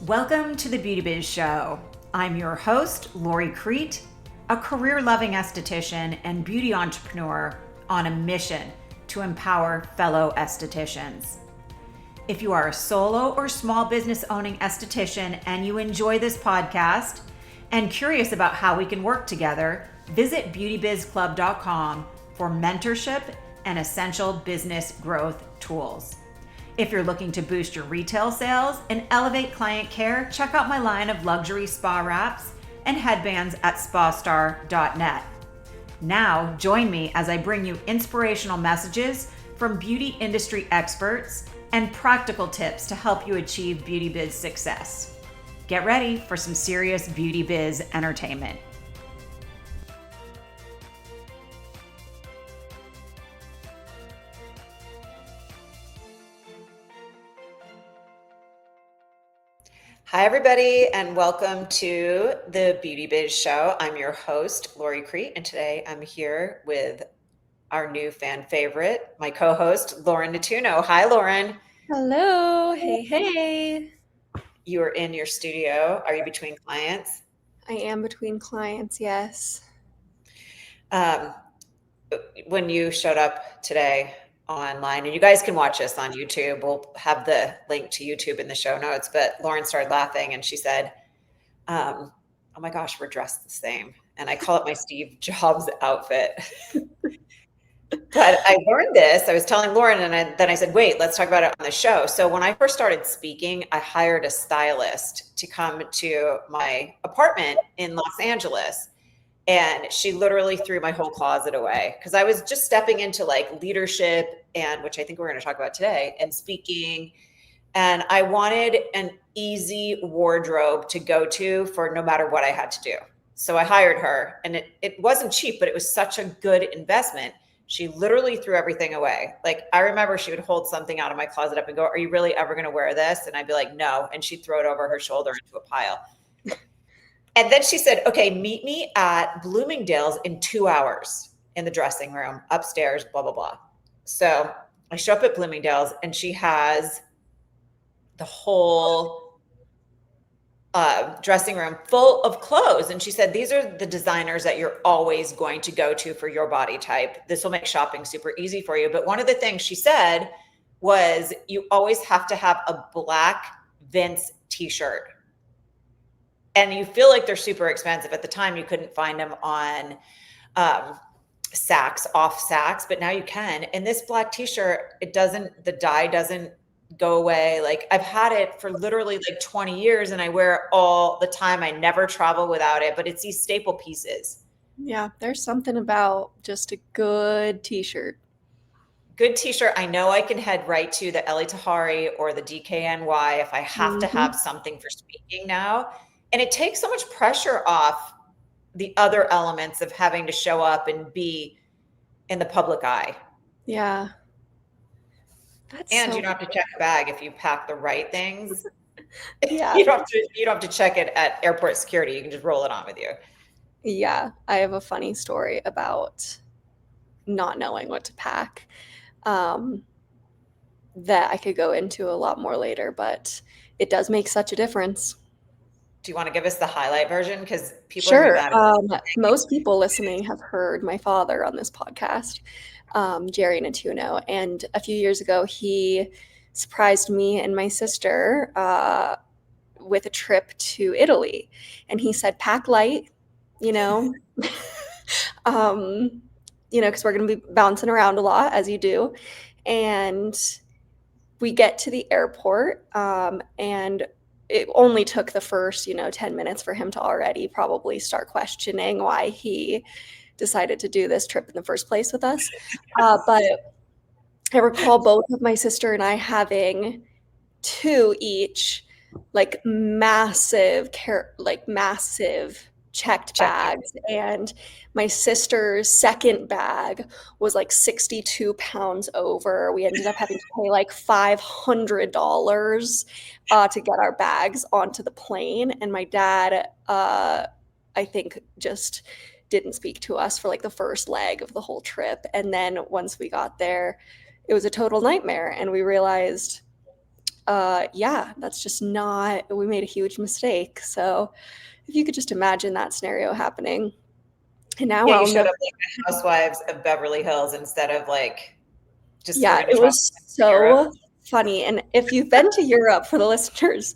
Welcome to the Beauty Biz Show. I'm your host, Lori Crete, a career-loving esthetician and beauty entrepreneur on a mission to empower fellow estheticians. If you are a solo or small business owning esthetician and you enjoy this podcast and curious about how we can work together, visit beautybizclub.com for mentorship and essential business growth tools. If you're looking to boost your retail sales and elevate client care, check out my line of luxury spa wraps and headbands at spastar.net. Now, join me as I bring you inspirational messages from beauty industry experts and practical tips to help you achieve beauty biz success. Get ready for some serious beauty biz entertainment. Hi, everybody, and welcome to the Beauty Biz Show. I'm your host, Lori Crete, and today I'm here with our new fan favorite, my co-host, Lauren Natuno. Hi, Lauren. Hello. Hey. You are in your studio. Are you between clients? I am between clients, yes. When you showed up today online, and you guys can watch this on YouTube. We'll have the link to YouTube in the show notes, but Lauren started laughing and she said, oh my gosh, we're dressed the same. And I call it my Steve Jobs outfit. But I learned this. I was telling Lauren, and then I said, wait, let's talk about it on the show. So when I first started speaking, I hired a stylist to come to my apartment in Los Angeles. And she literally threw my whole closet away because I was just stepping into like leadership, and which I think we're going to talk about today, and speaking. And I wanted an easy wardrobe to go to for no matter what I had to do. So I hired her, and it wasn't cheap, but it was such a good investment. She literally threw everything away. Like, I remember she would hold something out of my closet up and go, are you really ever going to wear this? And I'd be like, no. And she'd throw it over her shoulder into a pile. And then she said, okay, meet me at Bloomingdale's in 2 hours in the dressing room upstairs, blah, blah, blah. So I show up at Bloomingdale's and she has the whole dressing room full of clothes. And she said, these are the designers that you're always going to go to for your body type. This will make shopping super easy for you. But one of the things she said was you always have to have a black Vince t-shirt. And you feel like they're super expensive. At the time, you couldn't find them on Saks, off Saks, but now you can. And this black t-shirt, the dye doesn't go away. Like, I've had it for literally like 20 years and I wear it all the time. I never travel without it, but it's these staple pieces. Yeah, there's something about just a good t-shirt. Good t-shirt. I know I can head right to the Ellie Tahari or the DKNY if I have to have something for speaking now. And it takes so much pressure off the other elements of having to show up and be in the public eye. Yeah. And you don't have to check a bag if you pack the right things. Yeah. You don't have to check it at airport security. You can just roll it on with you. Yeah. I have a funny story about not knowing what to pack that I could go into a lot more later, but it does make such a difference. Do you want to give us the highlight version? Because people Sure. are Most people listening have heard my father on this podcast, Jerry Natuno. And a few years ago, he surprised me and my sister with a trip to Italy. And he said, pack light, because we're going to be bouncing around a lot, as you do. And we get to the airport and it only took the first, 10 minutes for him to already probably start questioning why he decided to do this trip in the first place with us. But I recall both of my sister and I having two each, like massive checked bags. And my sister's second bag was like 62 pounds over. We ended up having to pay like $500 to get our bags onto the plane. And my dad, I think, just didn't speak to us for like the first leg of the whole trip. And then once we got there, it was a total nightmare. And we realized yeah, that's just not, we made a huge mistake. So if you could just imagine that scenario happening. And now Yeah, you I'll showed never. up like Housewives of Beverly Hills instead of like just Yeah, going to it travel was to Europe. so funny. And if you've been to Europe, for the listeners,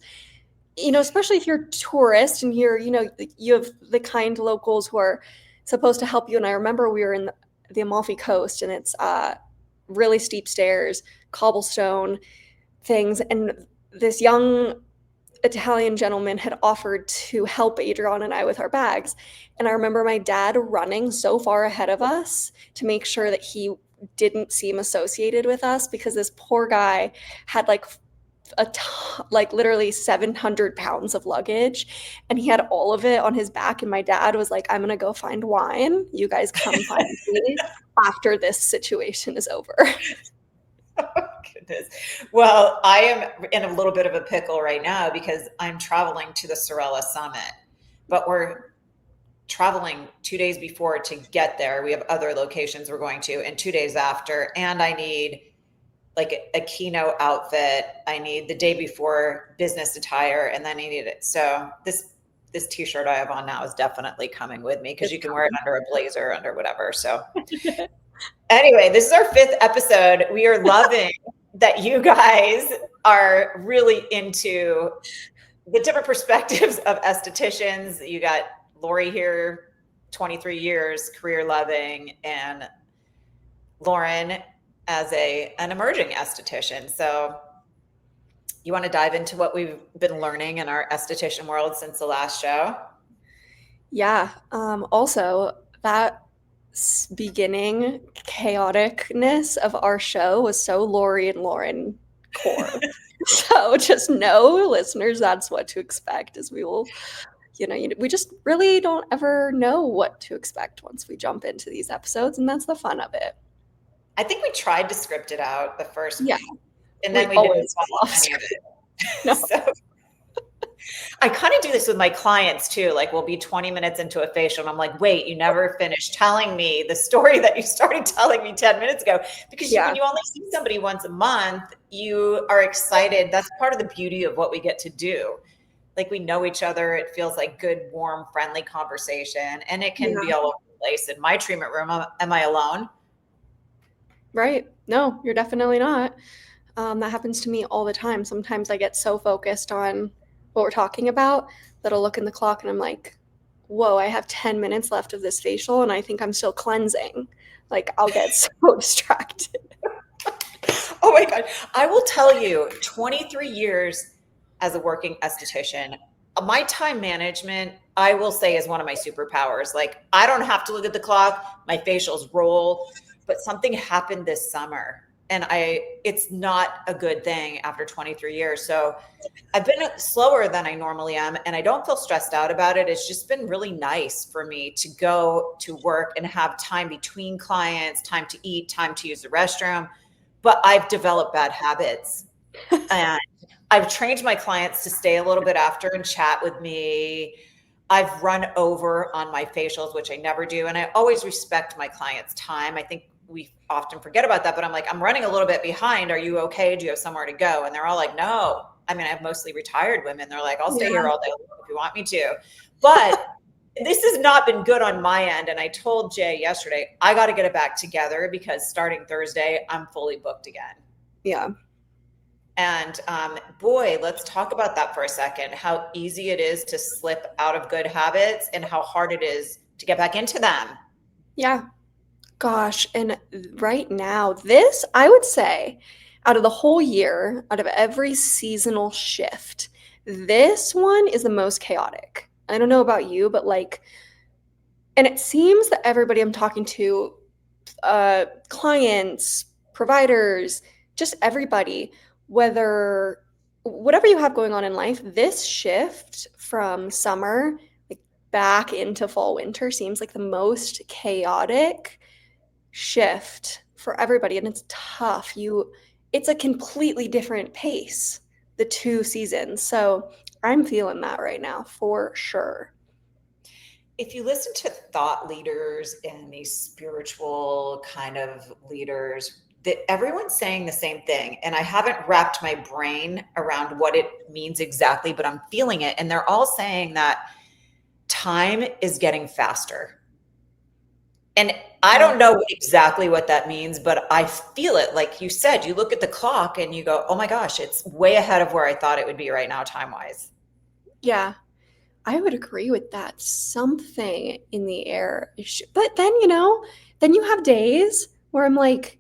especially if you're a tourist and you have the kind locals who are supposed to help you. And I remember we were in the Amalfi Coast, and it's really steep stairs, cobblestone things, and this young Italian gentleman had offered to help Adrian and I with our bags. And I remember my dad running so far ahead of us to make sure that he didn't seem associated with us, because this poor guy had like like literally 700 pounds of luggage, and he had all of it on his back. And my dad was like, I'm gonna go find wine, you guys come find me after this situation is over. Oh, goodness. Well, I am in a little bit of a pickle right now because I'm traveling to the Sorella Summit, but we're traveling 2 days before to get there. We have other locations we're going to, and 2 days after. And I need like a keynote outfit. I need the day before business attire, and then I need it. So this t-shirt I have on now is definitely coming with me, because you can wear it under a blazer, under whatever. So anyway, this is our 5th episode. We are loving that you guys are really into the different perspectives of estheticians. You got Lori here, 23 years, career loving, and Lauren as an emerging esthetician. So you want to dive into what we've been learning in our esthetician world since the last show? Yeah. Also, that beginning chaoticness of our show was so Lori and Lauren core. So just know, listeners, that's what to expect, as we will, we just really don't ever know what to expect once we jump into these episodes, and that's the fun of it. I think we tried to script it out the first Yeah. week, and then we didn't follow any of it. No. So I kind of do this with my clients too. Like, we'll be 20 minutes into a facial and I'm like, wait, you never finished telling me the story that you started telling me 10 minutes ago. Because when you only see somebody once a month, you are excited. That's part of the beauty of what we get to do. Like, we know each other. It feels like good, warm, friendly conversation. And it can be all over the place. In my treatment room, am I alone? Right. No, you're definitely not. That happens to me all the time. Sometimes I get so focused on what we're talking about that I'll look in the clock and I'm like, whoa, I have 10 minutes left of this facial and I think I'm still cleansing. Like, I'll get so distracted. Oh my God. I will tell you, 23 years as a working esthetician, my time management, I will say, is one of my superpowers. Like, I don't have to look at the clock. My facials roll. But something happened this summer, and it's not a good thing after 23 years. So I've been slower than I normally am, and I don't feel stressed out about it. It's just been really nice for me to go to work and have time between clients, time to eat, time to use the restroom. But I've developed bad habits, and I've trained my clients to stay a little bit after and chat with me. I've run over on my facials, which I never do. And I always respect my clients' time. I think we often forget about that, but I'm like, I'm running a little bit behind. Are you okay? Do you have somewhere to go? And they're all like, no. I mean, I have mostly retired women. They're like, I'll stay here all day if you want me to. But this has not been good on my end. And I told Jay yesterday, I got to get it back together, because starting Thursday, I'm fully booked again. Yeah. And boy, let's talk about that for a second. How easy it is to slip out of good habits and how hard it is to get back into them. Yeah. Gosh. And right now, this, I would say, out of the whole year, out of every seasonal shift, this one is the most chaotic. I don't know about you, but and it seems that everybody I'm talking to, clients, providers, just everybody, whatever you have going on in life, this shift from summer back into fall winter seems like the most chaotic shift for everybody, and it's tough. It's a completely different pace, the 2 seasons. So I'm feeling that right now for sure. If you listen to thought leaders and these spiritual kind of leaders, everyone's saying the same thing. And I haven't wrapped my brain around what it means exactly, but I'm feeling it. And they're all saying that time is getting faster. And I don't know exactly what that means, but I feel it. Like you said, you look at the clock and you go, oh my gosh, it's way ahead of where I thought it would be right now, time wise. Yeah, I would agree with that. Something in the air. But then, then you have days where I'm like,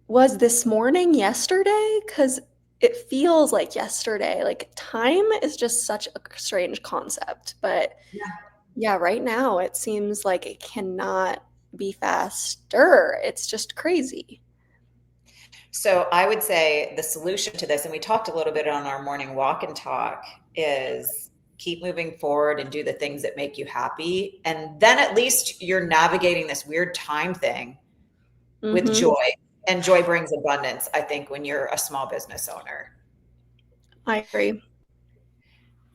was this morning yesterday? Because it feels like yesterday. Like time is just such a strange concept. But yeah, right now it seems like it cannot be faster. It's just crazy. So I would say the solution to this, and we talked a little bit on our morning walk and talk, is keep moving forward and do the things that make you happy. And then at least you're navigating this weird time thing with joy. And joy brings abundance, I think, when you're a small business owner. I agree.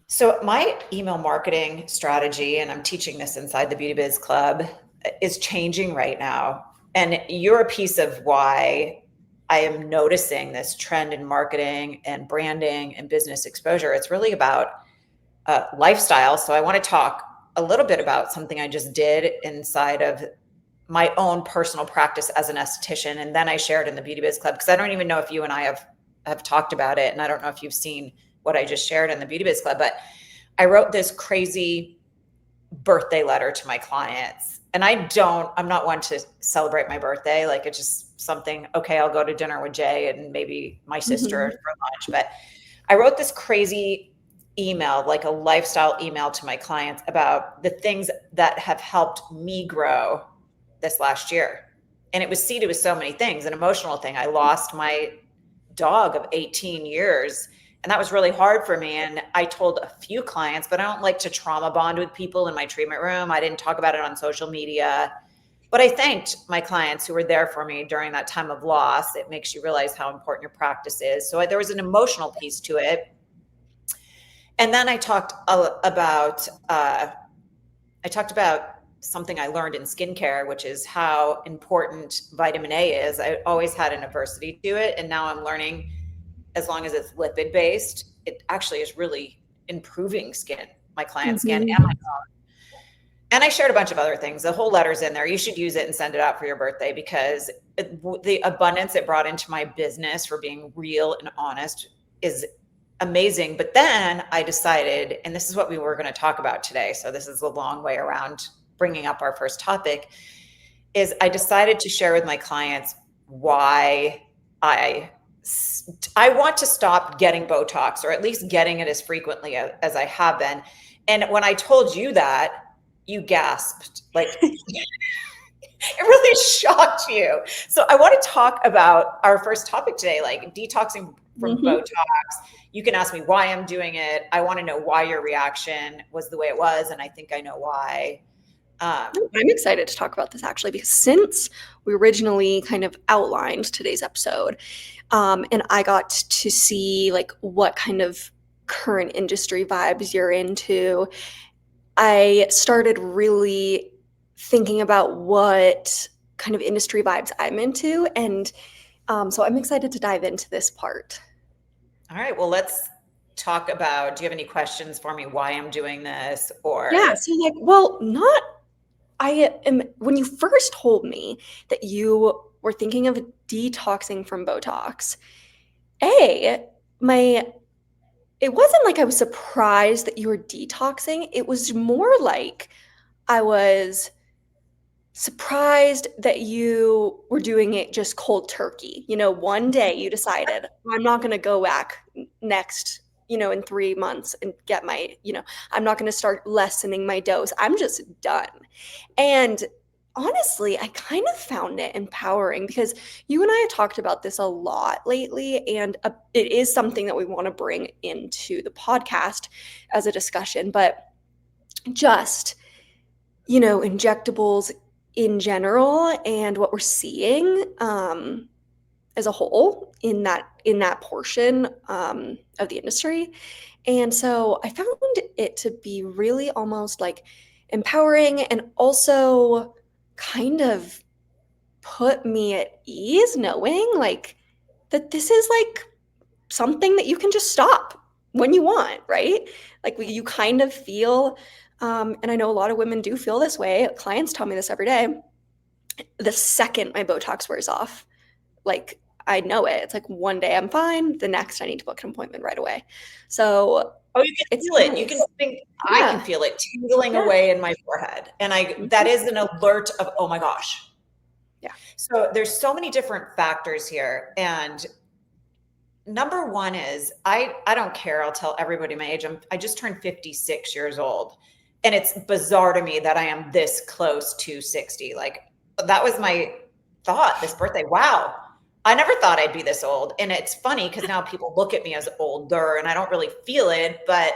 So my email marketing strategy, and I'm teaching this inside the Beauty Biz Club, is changing right now. And you're a piece of why I am noticing this trend in marketing and branding and business exposure. It's really about lifestyle. So I want to talk a little bit about something I just did inside of my own personal practice as an esthetician. And then I shared in the Beauty Biz Club, because I don't even know if you and I have talked about it. And I don't know if you've seen what I just shared in the Beauty Biz Club, but I wrote this crazy birthday letter to my clients. And I'm not one to celebrate my birthday. Like, it's just something, okay, I'll go to dinner with Jay and maybe my sister for lunch. But I wrote this crazy email, like a lifestyle email to my clients about the things that have helped me grow this last year. And it was seeded with so many things. An emotional thing. I lost my dog of 18 years. And that was really hard for me. And I told a few clients, but I don't like to trauma bond with people in my treatment room. I didn't talk about it on social media, but I thanked my clients who were there for me during that time of loss. It makes you realize how important your practice is. So there was an emotional piece to it. And then I talked about something I learned in skincare, which is how important vitamin A is. I always had an aversity to it. And now I'm learning, as long as it's lipid based, it actually is really improving skin, my client's skin and my own. And I shared a bunch of other things. The whole letter's in there. You should use it and send it out for your birthday, because the abundance it brought into my business for being real and honest is amazing. But then I decided, and this is what we were going to talk about today, so this is a long way around bringing up our first topic, is I decided to share with my clients why I want to stop getting Botox, or at least getting it as frequently as I have been. And when I told you that, you gasped. Like, it really shocked you. So I want to talk about our first topic today, like detoxing from Botox. You can ask me why I'm doing it. I want to know why your reaction was the way it was. And I think I know why. I'm excited to talk about this, actually, because since we originally kind of outlined today's episode, and I got to see like what kind of current industry vibes you're into, I started really thinking about what kind of industry vibes I'm into. And so I'm excited to dive into this part. All right. Well, let's talk about, do you have any questions for me why I'm doing this? Or yeah, so like, when you first told me that you were thinking of detoxing from Botox, it wasn't like I was surprised that you were detoxing. It was more like I was surprised that you were doing it just cold turkey. One day you decided, I'm not going to go back next, in 3 months and get I'm not going to start lessening my dose. I'm just done. And honestly, I kind of found it empowering, because you and I have talked about this a lot lately, and it is something that we want to bring into the podcast as a discussion. But just, injectables in general, and what we're seeing as a whole in that portion of the industry. And so I found it to be really almost like empowering, and also kind of put me at ease knowing like that this is like something that you can just stop when you want, right? Like you kind of feel, and I know a lot of women do feel this way. Clients tell me this every day. The second my Botox wears off, like I know it. It's like one day I'm fine, the next I need to book an appointment right away. So Oh, you can it's feel it. nice. You can think, I can feel it tingling Yeah. away in my forehead. And that is an alert of, oh my gosh. Yeah. So there's so many different factors here. And number one is I don't care. I'll tell everybody my age. I just turned 56 years old. And it's bizarre to me that I am this close to 60. Like that was my thought this birthday. Wow. I never thought I'd be this old. And it's funny because now people look at me as older and I don't really feel it. But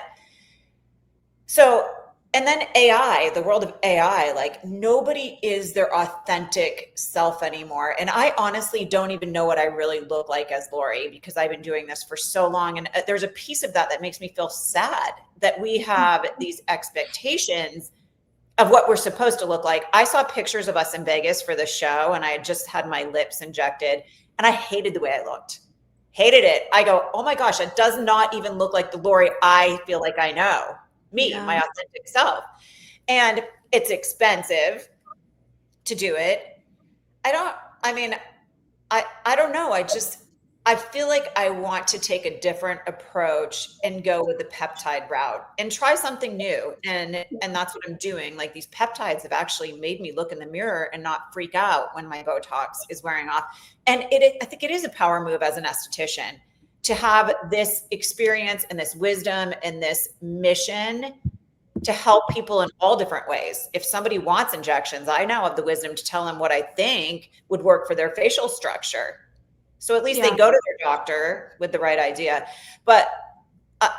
so, and then AI, the world of AI, like nobody is their authentic self anymore. And I honestly don't even know what I really look like as Lori because I've been doing this for so long. And there's a piece of that makes me feel sad that we have these expectations of what we're supposed to look like. I saw pictures of us in Vegas for the show and I had just had my lips injected and I hated the way I looked. Hated it. I go, oh my gosh, it does not even look like the Lori I feel like I know. Me, my authentic self. And it's expensive to do it. I don't know. I feel like I want to take a different approach and go with the peptide route and try something new. And that's what I'm doing. Like these peptides have actually made me look in the mirror and not freak out when my Botox is wearing off. And I think it is a power move as an esthetician to have this experience and this wisdom and this mission to help people in all different ways. If somebody wants injections, I now have the wisdom to tell them what I think would work for their facial structure. So at least they go to their doctor with the right idea. But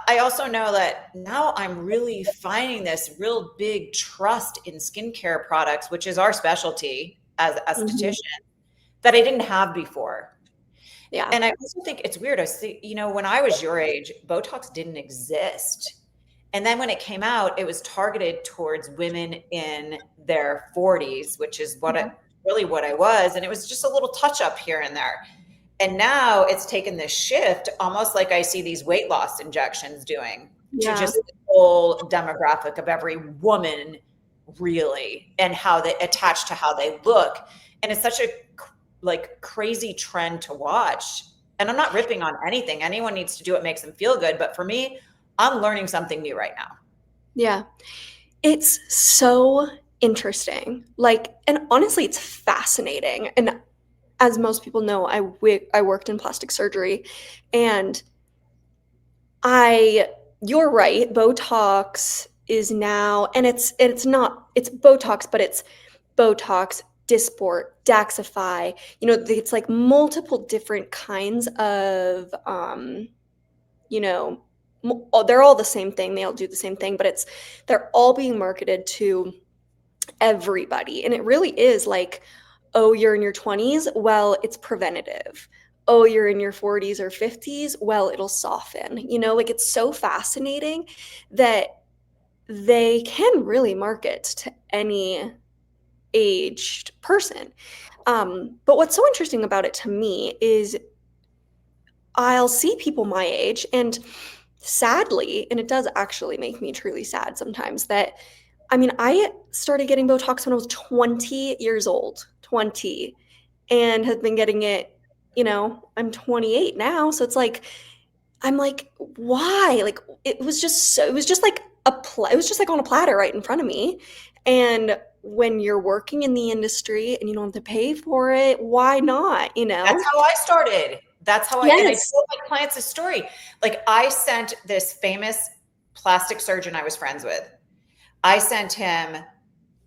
I also know that now I'm really finding this real big trust in skincare products, which is our specialty as estheticians, that I didn't have before. Yeah. And I also think it's weird. I see, when I was your age, Botox didn't exist. And then when it came out, it was targeted towards women in their 40s, which is really what I was. And it was just a little touch up here and there. And now it's taken this shift, almost like I see these weight loss injections doing to just the whole demographic of every woman, really, and how they attach to how they look. And it's such a crazy trend to watch. And I'm not ripping on anything. Anyone needs to do what makes them feel good. But for me, I'm learning something new right now. Yeah. It's so interesting. And honestly, it's fascinating. And as most people know, I worked in plastic surgery and you're right. Botox is now, and it's Botox, but it's Botox, Dysport, Daxify, it's like multiple different kinds of, they're all the same thing. They all do the same thing, but they're all being marketed to everybody. And it really is like, oh, you're in your 20s. Well, it's preventative. Oh, you're in your 40s or 50s. Well, it'll soften, it's so fascinating that they can really market to any aged person. But what's so interesting about it to me is I'll see people my age, and sadly, and it does actually make me truly sad sometimes, that I started getting Botox when I was 20 years old, and have been getting it, I'm 28 now. So it's like, I'm like, why? Like, it was just like on a platter right in front of me. And when you're working in the industry and you don't have to pay for it, why not? That's how I started. That's how and I told my clients a story. Like I sent this famous plastic surgeon I was friends with. I sent him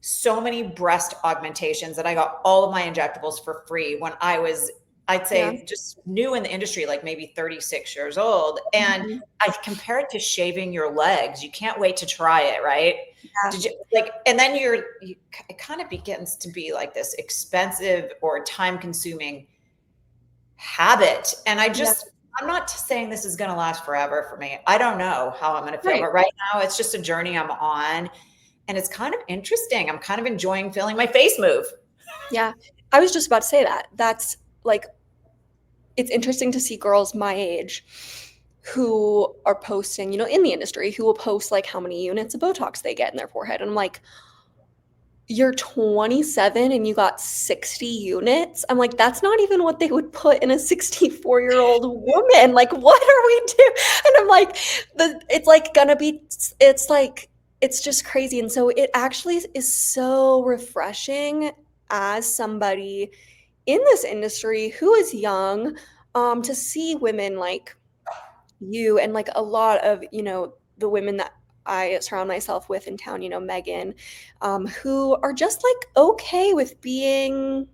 so many breast augmentations that I got all of my injectables for free when I was, I'd say, just new in the industry, like maybe 36 years old. And I compare it to shaving your legs. You can't wait to try it, right? Yeah. Did you and then it kind of begins to be like this expensive or time-consuming habit. And I'm not saying this is going to last forever for me. I don't know how I'm going to feel, but right now it's just a journey I'm on. And it's kind of interesting. I'm kind of enjoying feeling my face move. Yeah. I was just about to say that. That's like, it's interesting to see girls my age who are posting, you know, in the industry, who will post like how many units of Botox they get in their forehead. And I'm like, you're 27 and you got 60 units. I'm like, that's not even what they would put in a 64-year-old woman. Like, what are we doing? And I'm like, it's like gonna be, it's like, it's just crazy. And so it actually is so refreshing as somebody in this industry who is young, to see women like you and like a lot of, you know, the women that I surround myself with in town, you know, Megan, who are just like okay with being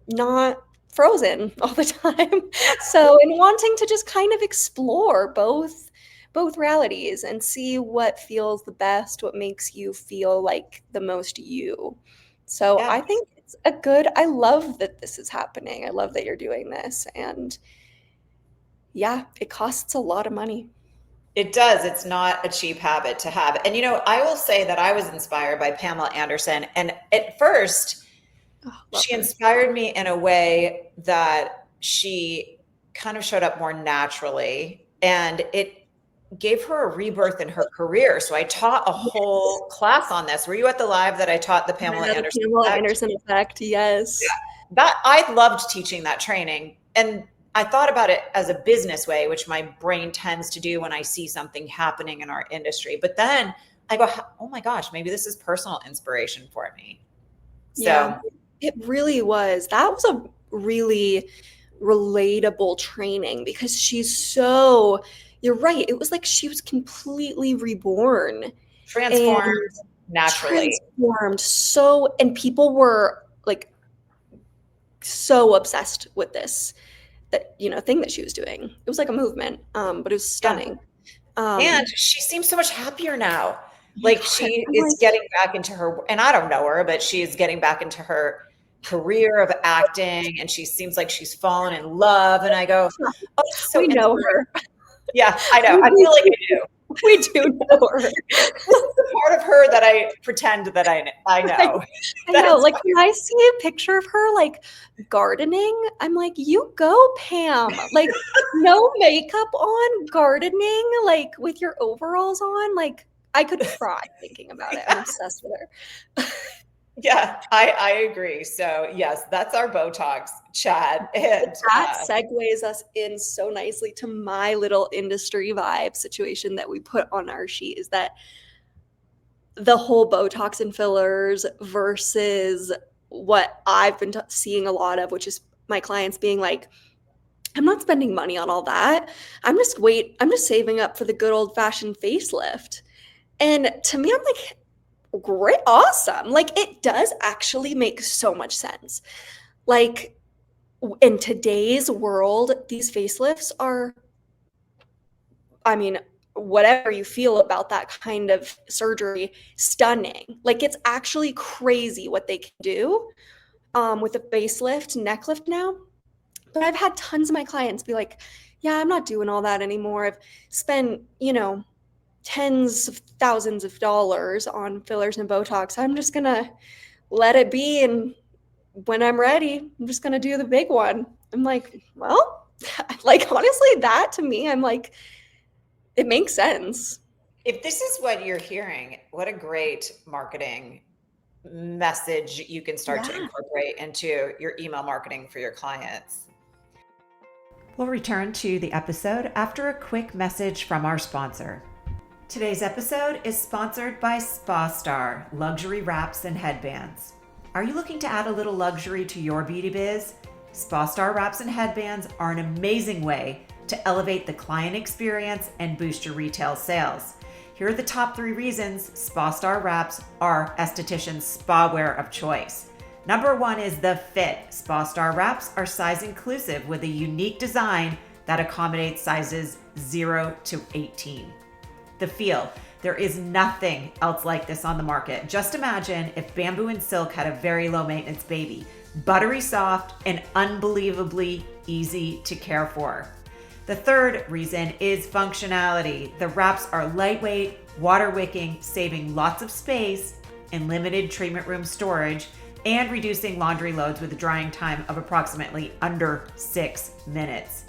not frozen all the time. So, and wanting to just kind of explore both realities and see what feels the best, what makes you feel like the most you. So, Yeah. I think it's a good, I love that this is happening. I love that you're doing this. And yeah, it costs a lot of money. It does. It's not a cheap habit to have. And, you know, I will say that I was inspired by Pamela Anderson. And at first, Oh, love she her. inspired me in a way that she kind of showed up more naturally. And it gave her a rebirth in her career. So I taught a whole class on this. Were you at the live that I taught the Pamela Yeah, the Anderson Pamela effect? Anderson effect, yes. That I loved teaching that training. And I thought about it as a business way, which my brain tends to do when I see something happening in our industry. But then I go, oh my gosh, maybe this is personal inspiration for me. Yeah, So it really was. That was a really relatable training because she's so, you're right. It was like she was completely reborn and transformed naturally. transformed so, and people were like so obsessed with this, that, you know, thing that she was doing. It was like a movement, but it was Yeah. stunning. And she seems so much happier now. Oh my Like God, she I'm is like, getting back into her, and I don't know her, but she is getting back into her career of acting, and she seems like she's fallen in love. And I go, oh, this is so we know inspiring. her. Yeah, I know. I feel like I do. We do know her. This is the part of her that I pretend that I know. I know. Like when I see a picture of her like gardening, I'm like, you go, Pam. Like no makeup on, gardening, like with your overalls on. Like I could cry thinking about it. I'm obsessed with her. Yeah, I agree. So yes, that's our Botox chat. And That segues us in so nicely to my little industry vibe situation that we put on our sheet, is that the whole Botox and fillers versus what I've been seeing a lot of, which is my clients being like, I'm not spending money on all that. I'm just saving up for the good old fashioned facelift. And to me, I'm like, great, awesome. Like it does actually make so much sense. Like in today's world, these facelifts are, I mean, whatever you feel about that kind of surgery, stunning. Like it's actually crazy what they can do with a facelift, neck lift now. But I've had tons of my clients be like, yeah, I'm not doing all that anymore. I've spent, you know, tens of thousands of dollars on fillers and Botox. I'm just going to let it be. And when I'm ready, I'm just going to do the big one. I'm like, well, like, honestly, that to me, I'm like, it makes sense. if this is what you're hearing, what a great marketing message you can start to Yeah. incorporate into your email marketing for your clients. We'll return to the episode after a quick message from our sponsor. Today's episode is sponsored by Spa Star Luxury Wraps and Headbands. Are you looking to add a little luxury to your beauty biz? Spa Star Wraps and Headbands are an amazing way to elevate the client experience and boost your retail sales. Here are the top 3 reasons Spa Star Wraps are estheticians' spa wear of choice. Number 1 is the fit. Spa Star Wraps are size inclusive with a unique design that accommodates sizes 0 to 18. The feel. There is nothing else like this on the market. Just imagine if bamboo and silk had a very low maintenance baby. Buttery soft and unbelievably easy to care for. The third reason is functionality. The wraps are lightweight, water wicking, saving lots of space and limited treatment room storage, and reducing laundry loads with a drying time of approximately under 6 minutes.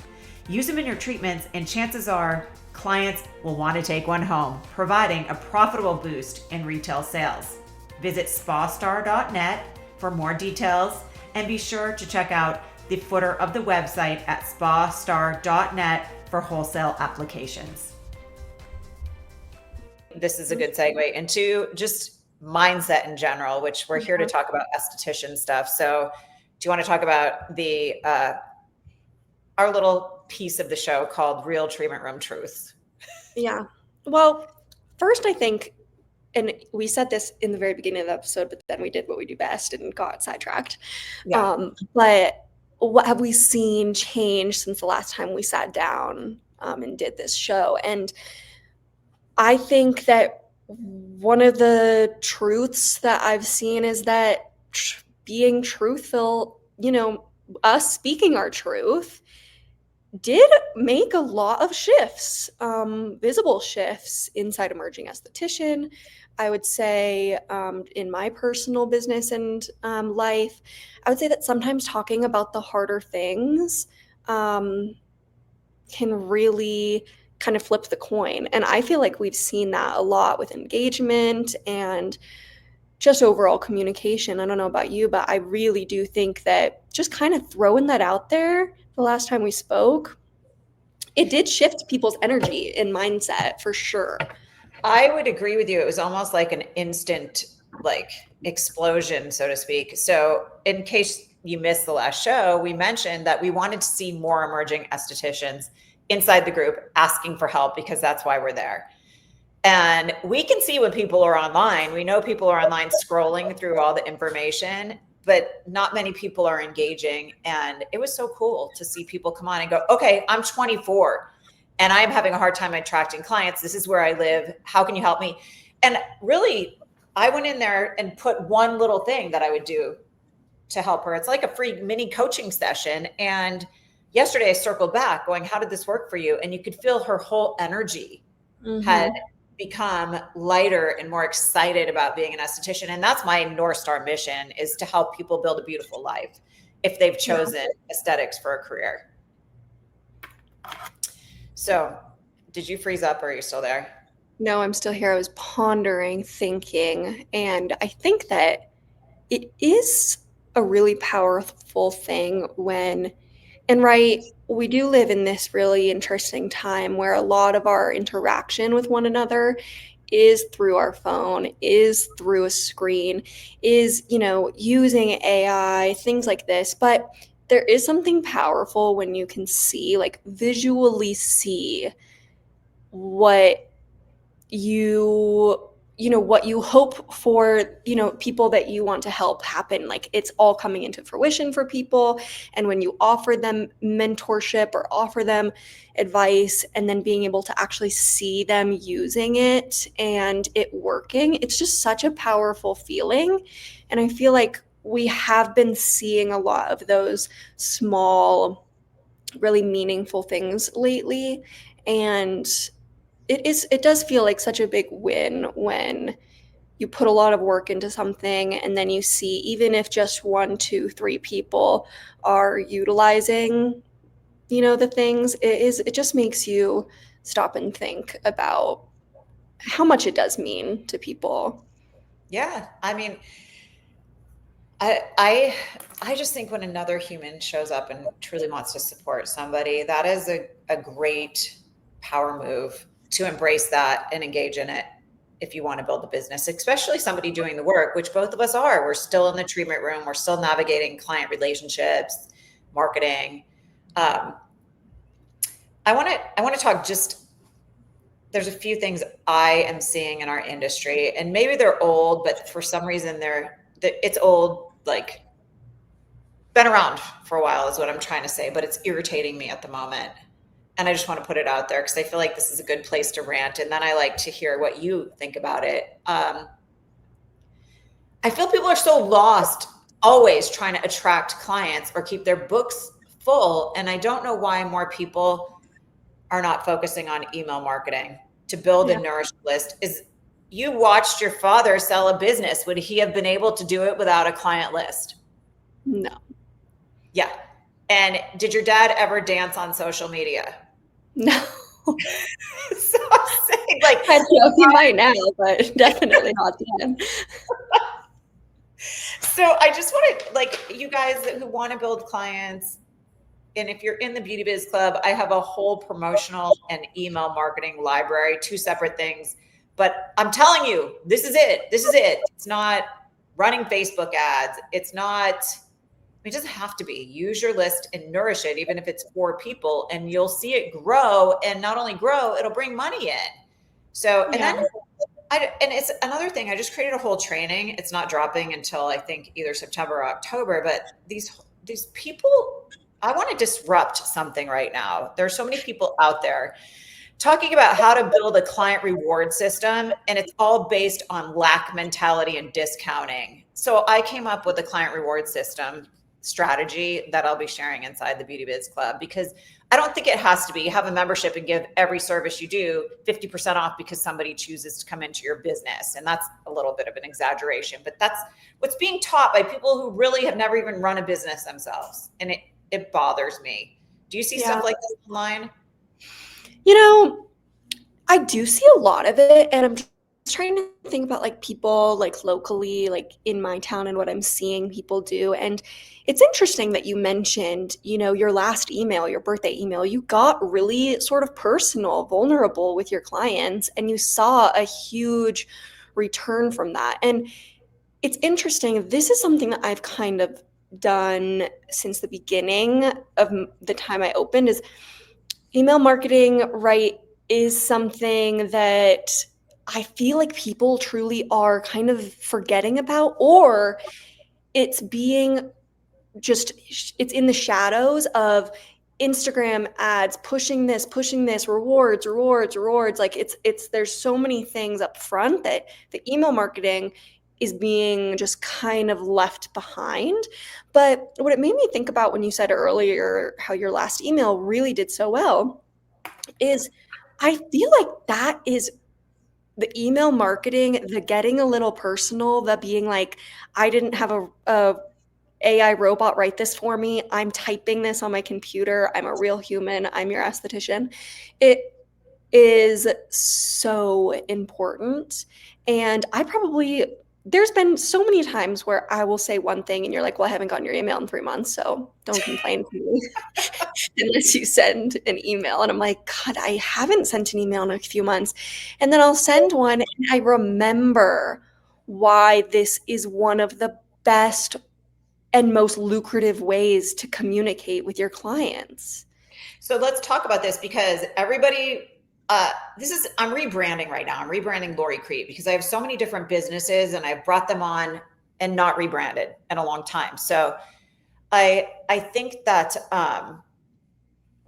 Use them in your treatments, and chances are clients will want to take one home, providing a profitable boost in retail sales. Visit spastar.net for more details, and be sure to check out the footer of the website at spastar.net for wholesale applications. This is a good segue into just mindset in general, which we're here to talk about esthetician stuff. So do you want to talk about the our little piece of the show called Real Treatment Room Truths? Yeah. Well, first I think, and we said this in the very beginning of the episode, but then we did what we do best and got sidetracked. Yeah. But what have we seen change since the last time we sat down and did this show? And I think that one of the truths that I've seen is that being truthful, us speaking our truth did make a lot of shifts, visible shifts inside Emerging Esthetician. I would say in my personal business and life, I would say that sometimes talking about the harder things can really kind of flip the coin. And I feel like we've seen that a lot with engagement and just overall communication. I don't know about you, but I really do think that just kind of throwing that out there the last time we spoke, it did shift people's energy and mindset for sure. I would agree with you. It was almost like an instant explosion, so to speak. So in case you missed the last show, we mentioned that we wanted to see more emerging estheticians inside the group asking for help, because that's why we're there. And we can see when people are online. We know people are online scrolling through all the information, but not many people are engaging. And it was so cool to see people come on and go, okay, I'm 24 and I'm having a hard time attracting clients. This is where I live. How can you help me? And really, I went in there and put one little thing that I would do to help her. It's like a free mini coaching session. And yesterday I circled back going, how did this work for you? And you could feel her whole energy had become lighter and more excited about being an esthetician. And that's my North Star mission, is to help people build a beautiful life if they've chosen aesthetics for a career. So did you freeze up, or are you still there? No, I'm still here. I was pondering, thinking, and I think that it is a really powerful thing when, and right, we do live in this really interesting time where a lot of our interaction with one another is through our phone, is through a screen, is, using AI, things like this. But there is something powerful when you can see, visually see what what you hope for, people that you want to help happen. Like, it's all coming into fruition for people. And when you offer them mentorship or offer them advice, and then being able to actually see them using it and it working, it's just such a powerful feeling. And I feel like we have been seeing a lot of those small, really meaningful things lately. And it does feel like such a big win when you put a lot of work into something and then you see, even if just 1, 2, 3 people are utilizing, the things, it just makes you stop and think about how much it does mean to people. Yeah. I mean, I just think when another human shows up and truly wants to support somebody, that is a great power move to embrace that and engage in it if you want to build a business, especially somebody doing the work, which both of us are. We're still in the treatment room. We're still navigating client relationships, marketing. I want to talk there's a few things I am seeing in our industry, and maybe they're old, but for some reason it's old, been around for a while is what I'm trying to say, but it's irritating me at the moment. And I just want to put it out there because I feel like this is a good place to rant. And then I like to hear what you think about it. I feel people are so lost, always trying to attract clients or keep their books full. And I don't know why more people are not focusing on email marketing to build a nourished list. you watched your father sell a business. Would he have been able to do it without a client list? No. Yeah. And did your dad ever dance on social media? No. So I'm saying, like, I know he might now, but definitely not then. so I just want to, like, you guys who want to build clients, and if you're in the Beauty Biz Club, I have a whole promotional and email marketing library, two separate things. But I'm telling you, this is it. This is it. It's not running Facebook ads. It's not, it doesn't have to be. Use your list and nourish it, even if it's 4 people, and you'll see it grow. And not only grow, it'll bring money in. So, and then and it's another thing. I just created a whole training. It's not dropping until I think either September or October. But these people, I want to disrupt something right now. There's so many people out there talking about how to build a client reward system, and it's all based on lack mentality and discounting. So I came up with a client reward system strategy that I'll be sharing inside the Beauty Biz Club, because I don't think it has to be have a membership and give every service you do 50% off because somebody chooses to come into your business. And that's a little bit of an exaggeration, but that's what's being taught by people who really have never even run a business themselves. And it bothers me. Do you see stuff like this online? You know, I do see a lot of it, and I'm just trying to think about like people like locally, like in my town, and what I'm seeing people do. And it's interesting that you mentioned, you know, your last email, your birthday email, you got really sort of personal, vulnerable with your clients, and you saw a huge return from that. And it's interesting. This is something that I've kind of done since the beginning of the time I opened, is email marketing, right, is something that I feel like people truly are kind of forgetting about, or it's being just, it's in the shadows of Instagram ads, pushing this, rewards. Like it's, there's so many things up front that the email marketing is being just kind of left behind. But what it made me think about when you said earlier how your last email really did so well is I feel like that is the email marketing, the getting a little personal, the being like, I didn't have a AI robot write this for me. I'm typing this on my computer. I'm a real human. I'm your esthetician. It is so important. And there's been so many times where I will say one thing and you're like, well, I haven't gotten your email in 3 months, so don't complain to me unless you send an email. And I'm like, God, I haven't sent an email in a few months. And then I'll send one and I remember why this is one of the best and most lucrative ways to communicate with your clients. So let's talk about this, because everybody, I'm rebranding right now. I'm rebranding Lori Crete because I have so many different businesses and I've brought them on and not rebranded in a long time. So I think that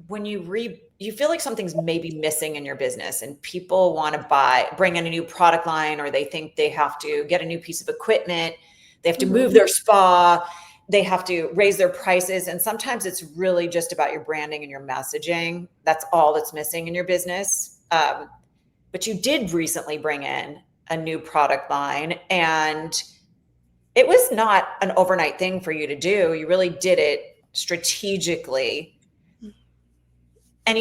when you feel like something's maybe missing in your business and people want to bring in a new product line, or they think they have to get a new piece of equipment, they have to move their spa, they have to raise their prices. And sometimes it's really just about your branding and your messaging. That's all that's missing in your business. But you did recently bring in a new product line, and it was not an overnight thing for you to do. You really did it strategically. And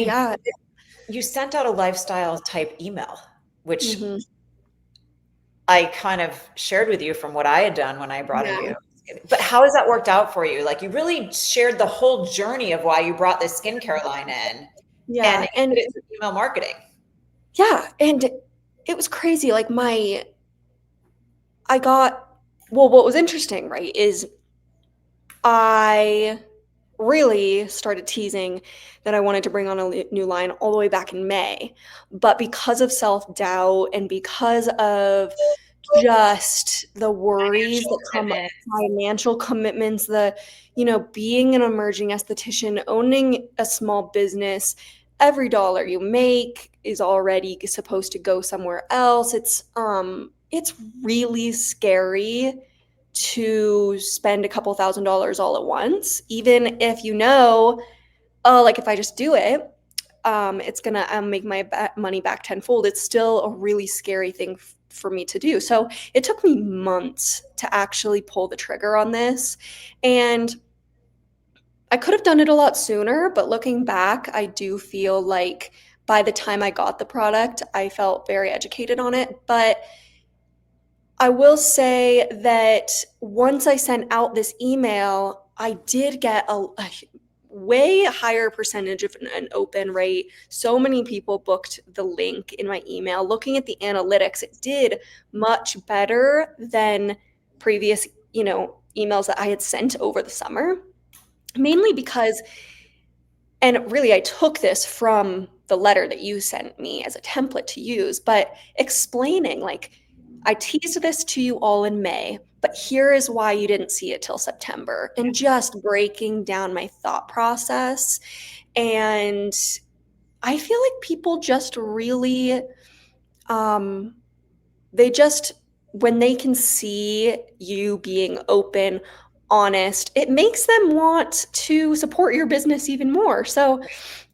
you sent out a lifestyle type email, which I kind of shared with you from what I had done when I brought you. But how has that worked out for you? Like, you really shared the whole journey of why you brought this skincare line in. Yeah. And it's email marketing. Yeah. And it was crazy. Like what was interesting, right, is I really started teasing that I wanted to bring on a new line all the way back in May. But because of self-doubt and because of just the worries that come with financial commitments, being an emerging esthetician, owning a small business, every dollar you make is already supposed to go somewhere else. It's really scary to spend a couple $1,000s all at once, even if like if I just do it, it's gonna make my money back tenfold. It's still a really scary thing for me to do. So it took me months to actually pull the trigger on this. And I could have done it a lot sooner, but looking back, I do feel like by the time I got the product, I felt very educated on it. But I will say that once I sent out this email, I did get a way higher percentage of an open rate. So many people booked the link in my email. Looking at the analytics, it did much better than previous, emails that I had sent over the summer, mainly because, and really I took this from the letter that you sent me as a template to use, but explaining like, I teased this to you all in May, but here is why you didn't see it till September, and just breaking down my thought process. And I feel like people just really, they just, when they can see you being open, honest, it makes them want to support your business even more. So,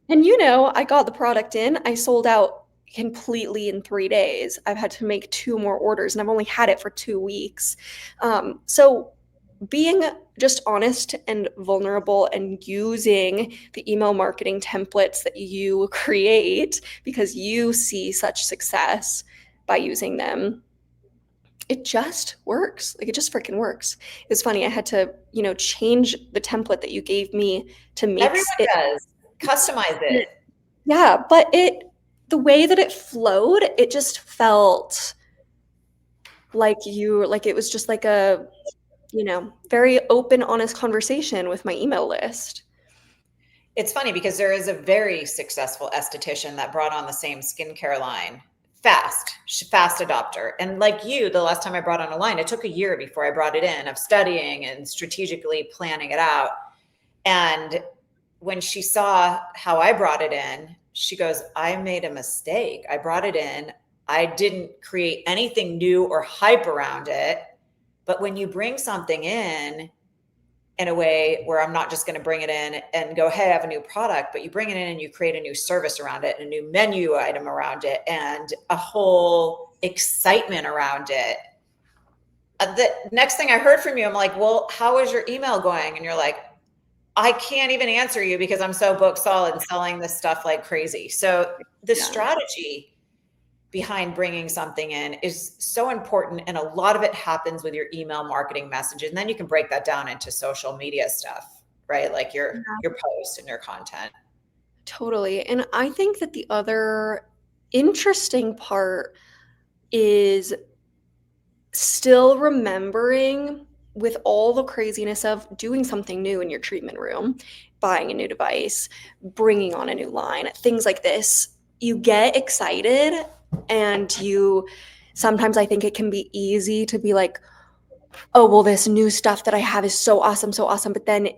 and I got the product in, I sold out completely in 3 days. I've had to make 2 more orders, and I've only had it for 2 weeks. So being just honest and vulnerable and using the email marketing templates that you create because you see such success by using them, it just works. Like, it just freaking works. It's funny. I had to, change the template that you gave me to make Everyone does. Customize it. Yeah, but the way that it flowed, it just felt like it was just like a, very open, honest conversation with my email list. It's funny because there is a very successful esthetician that brought on the same skincare line fast adopter. And like you, the last time I brought on a line, it took a year before I brought it in, of studying and strategically planning it out. And when she saw how I brought it in, she goes, I made a mistake. I brought it in. I didn't create anything new or hype around it. But when you bring something in a way where I'm not just going to bring it in and go, hey, I have a new product, but you bring it in and you create a new service around it, and a new menu item around it, and a whole excitement around it. The next thing I heard from you, I'm like, well, how is your email going? And you're like, I can't even answer you because I'm so booked solid and selling this stuff like crazy. So the strategy behind bringing something in is so important. And a lot of it happens with your email marketing messages. And then you can break that down into social media stuff, right? Like your posts and your content. Totally. And I think that the other interesting part is still remembering, with all the craziness of doing something new in your treatment room, buying a new device, bringing on a new line, things like this, you get excited, and sometimes I think it can be easy to be like, oh, well, this new stuff that I have is so awesome, so awesome. But then,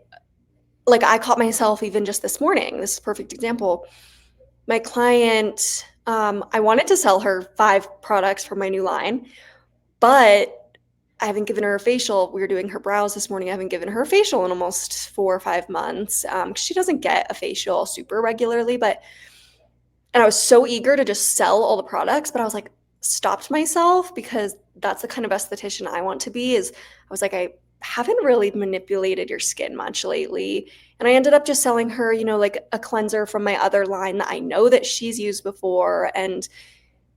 like, I caught myself even just this morning. This is a perfect example. My client, I wanted to sell her 5 products from my new line, but I haven't given her a facial. We were doing her brows this morning. I haven't given her a facial in almost 4 or 5 months. She doesn't get a facial super regularly, and I was so eager to just sell all the products, but I was like, stopped myself, because that's the kind of esthetician I want to be. I was like, I haven't really manipulated your skin much lately. And I ended up just selling her, like a cleanser from my other line that I know that she's used before. And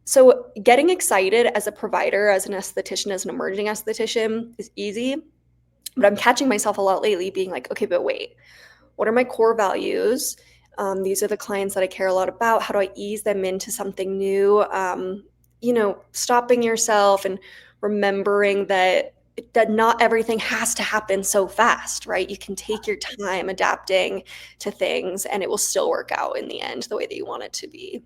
so getting excited as a provider, as an esthetician, as an emerging esthetician is easy, but I'm catching myself a lot lately being like, okay, but wait, what are my core values? These are the clients that I care a lot about. How do I ease them into something new? Stopping yourself and remembering that not everything has to happen so fast, right? You can take your time adapting to things, and it will still work out in the end the way that you want it to be.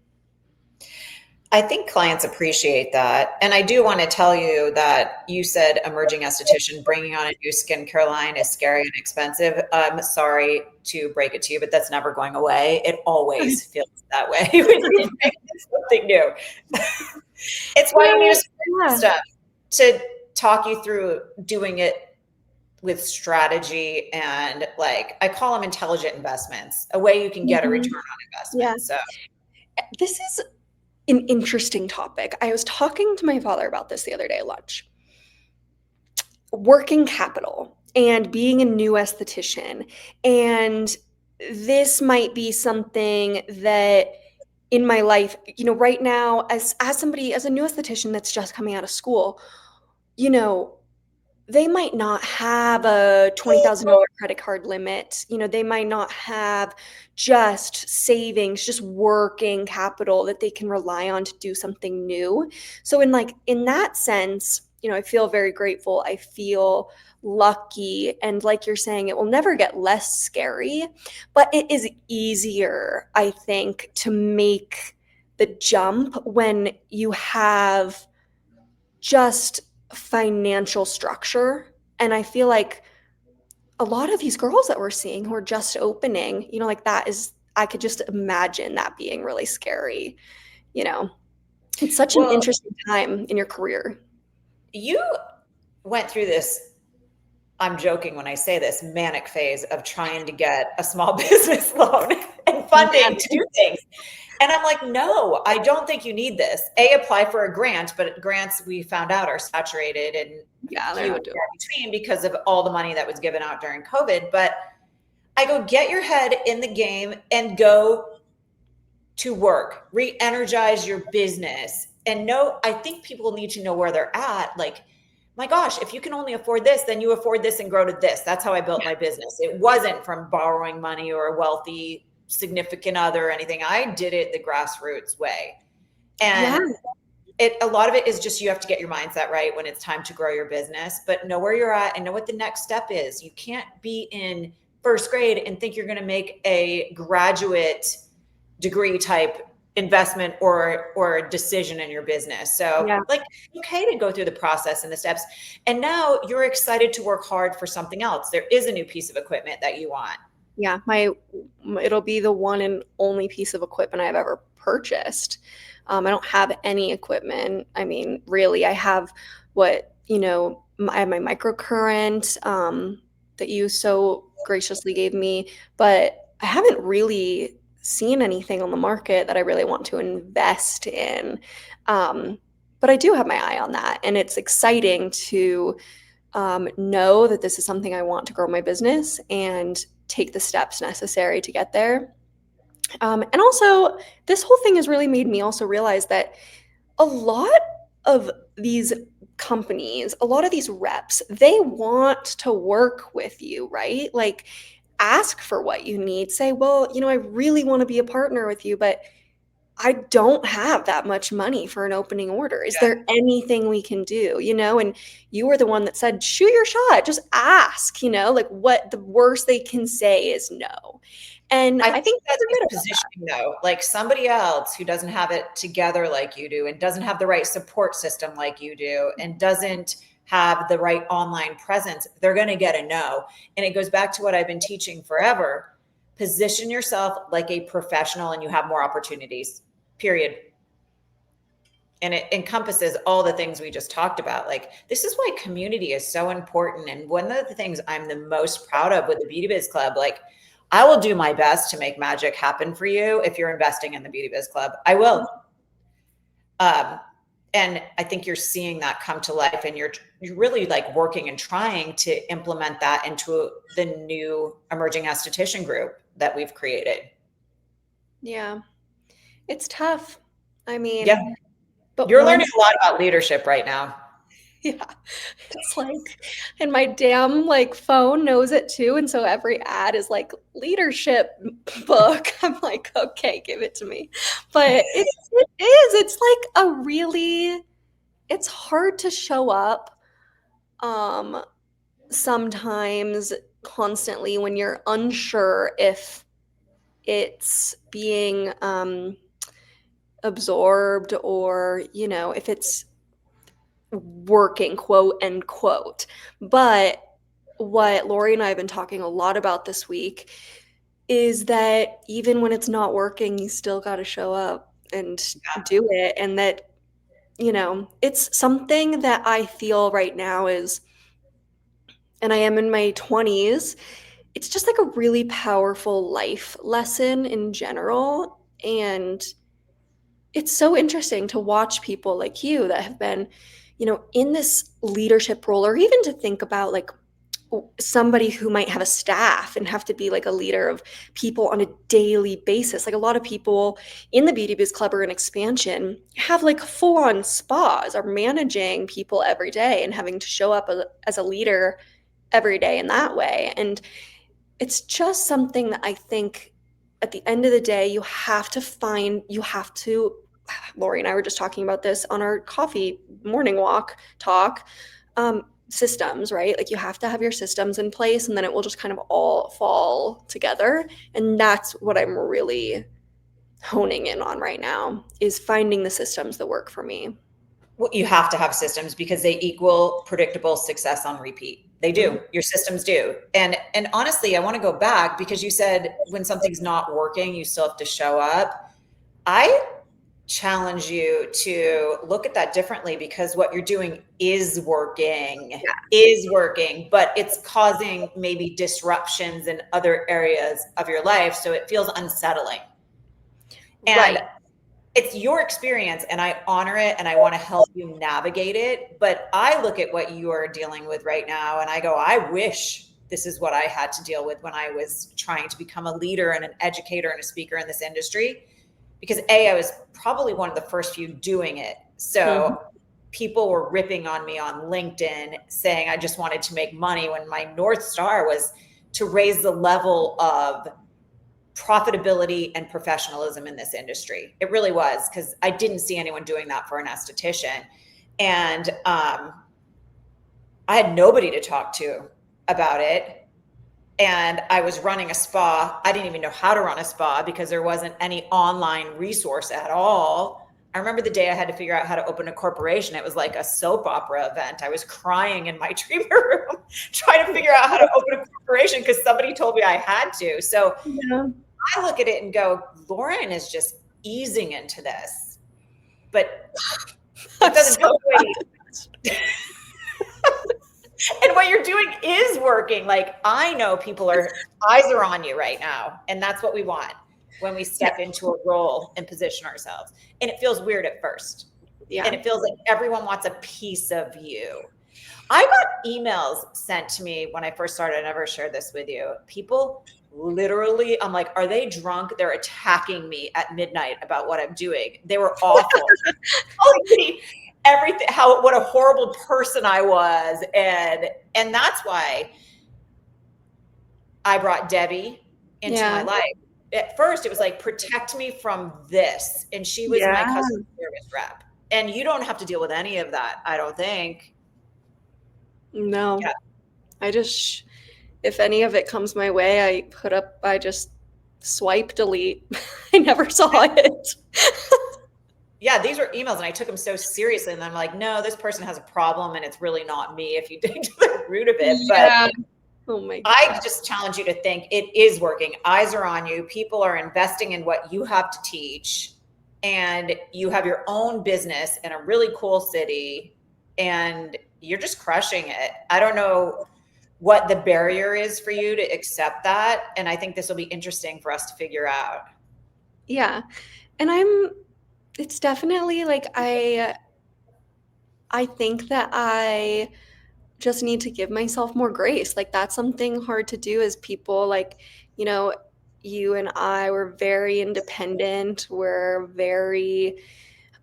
I think clients appreciate that. And I do want to tell you that you said emerging esthetician bringing on a new skincare line is scary and expensive. I'm sorry to break it to you, but that's never going away. It always feels that way when you bring something new. It's why you need stuff to talk you through doing it with strategy, and like, I call them intelligent investments, a way you can get a return on investment. Yeah. So This is an interesting topic. I was talking to my father about this the other day at lunch. Working capital and being a new esthetician. And this might be something that in my life, right now, as somebody, as a new esthetician that's just coming out of school, they might not have a $20,000 credit card limit. They might not have just savings, just working capital that they can rely on to do something new. So in that sense, I feel very grateful. I feel lucky. And like you're saying, it will never get less scary, but it is easier, I think, to make the jump when you have just financial structure. And I feel like a lot of these girls that we're seeing who are just opening, I could just imagine that being really scary. It's such an Well, interesting time in your career. you went through this, I'm joking when I say this, manic phase of trying to get a small business loan and funding to do things. And I'm like, no, I don't think you need this. Apply for a grant, but grants we found out are saturated and few and far between because of all the money that was given out during COVID. But I go, get your head in the game and go to work, re-energize your business. And I think people need to know where they're at. Like, my gosh, if you can only afford this, then you afford this and grow to this. That's how I built my business. It wasn't from borrowing money or a wealthy significant other or anything. I did it the grassroots way. And a lot of it is just, you have to get your mindset right when it's time to grow your business, but know where you're at and know what the next step is. You can't be in first grade and think you're going to make a graduate degree type investment or decision in your business. So okay to go through the process and the steps. And now you're excited to work hard for something else. There is a new piece of equipment that you want. Yeah, it'll be the one and only piece of equipment I've ever purchased. I don't have any equipment. I mean, really, I have I have my microcurrent that you so graciously gave me, but I haven't really seen anything on the market that I really want to invest in. But I do have my eye on that, and it's exciting to know that this is something I want to grow my business and take the steps necessary to get there. And also, this whole thing has really made me also realize that a lot of these companies, a lot of these reps, they want to work with you, right? Like, ask for what you need. Say, well, I really want to be a partner with you, but I don't have that much money for an opening order. Is there anything we can do? And you were the one that said, shoot your shot, just ask, what the worst they can say is no. And I think that's a good positioning though. Like somebody else who doesn't have it together like you do and doesn't have the right support system like you do and doesn't have the right online presence, they're going to get a no. And it goes back to what I've been teaching forever. Position yourself like a professional and you have more opportunities, period. And it encompasses all the things we just talked about. Like, this is why community is so important. And one of the things I'm the most proud of with the Beauty Biz Club, like, I will do my best to make magic happen for you. If you're investing in the Beauty Biz Club, I will. And I think you're seeing that come to life, and you're really like working and trying to implement that into the new emerging esthetician group that we've created. Yeah, it's tough. I mean, but you're learning a lot about leadership right now. Yeah, it's like, and my damn phone knows it too. And so every ad is like leadership book. I'm like, okay, give it to me. But it's like it's hard to show up sometimes constantly when you're unsure if it's being absorbed or, if it's working, quote unquote. But what Lori and I have been talking a lot about this week is that even when it's not working, you still got to show up and do it. And that, it's something that I feel right now is, and I am in my 20s, it's just like a really powerful life lesson in general. And it's so interesting to watch people like you that have been, in this leadership role, or even to think about like somebody who might have a staff and have to be like a leader of people on a daily basis. Like a lot of people in the Beauty Biz Club or in expansion have like full on spas, are managing people every day and having to show up as a leader every day in that way. And it's just something that I think at the end of the day, Lori and I were just talking about this on our coffee morning walk talk, systems, right? Like you have to have your systems in place and then it will just kind of all fall together. And that's what I'm really honing in on right now, is finding the systems that work for me. Well, you have to have systems because they equal predictable success on repeat. They do. Mm-hmm. Your systems do. And honestly, I want to go back because you said when something's not working, you still have to show up. I challenge you to look at that differently, because what you're doing is working, but it's causing maybe disruptions in other areas of your life. So it feels unsettling. And it's your experience and I honor it and I want to help you navigate it. But I look at what you are dealing with right now and I go, I wish this is what I had to deal with when I was trying to become a leader and an educator and a speaker in this industry. Because I was probably one of the first few doing it. So people were ripping on me on LinkedIn saying I just wanted to make money, when my North Star was to raise the level of profitability and professionalism in this industry. It really was, because I didn't see anyone doing that for an esthetician. And I had nobody to talk to about it. And I was running a spa. I didn't even know how to run a spa because there wasn't any online resource at all. I remember the day I had to figure out how to open a corporation. It was like a soap opera event. I was crying in my treatment room trying to figure out how to open a corporation because somebody told me I had to. So I look at it and go, Lauren is just easing into this. But it doesn't go away. And what you're doing is working. Like, I know eyes are on you right now. And that's what we want when we step into a role and position ourselves. And it feels weird at first. Yeah. And it feels like everyone wants a piece of you. I got emails sent to me when I first started. I never shared this with you. People literally, I'm like, are they drunk? They're attacking me at midnight about what I'm doing. They were awful. Everything, what a horrible person I was. And that's why I brought Debbie into my life. At first it was like, protect me from this. And she was my customer service rep. And you don't have to deal with any of that, I don't think. No. Yeah. If any of it comes my way, I just swipe delete. I never saw it. Yeah, these were emails and I took them so seriously. And I'm like, no, this person has a problem and it's really not me if you dig to the root of it. But oh my God. I just challenge you to think it is working. Eyes are on you. People are investing in what you have to teach. And you have your own business in a really cool city and you're just crushing it. I don't know what the barrier is for you to accept that. And I think this will be interesting for us to figure out. Yeah. And it's definitely like, I think that I just need to give myself more grace. Like that's something hard to do as people, like, you and I were very independent. We're very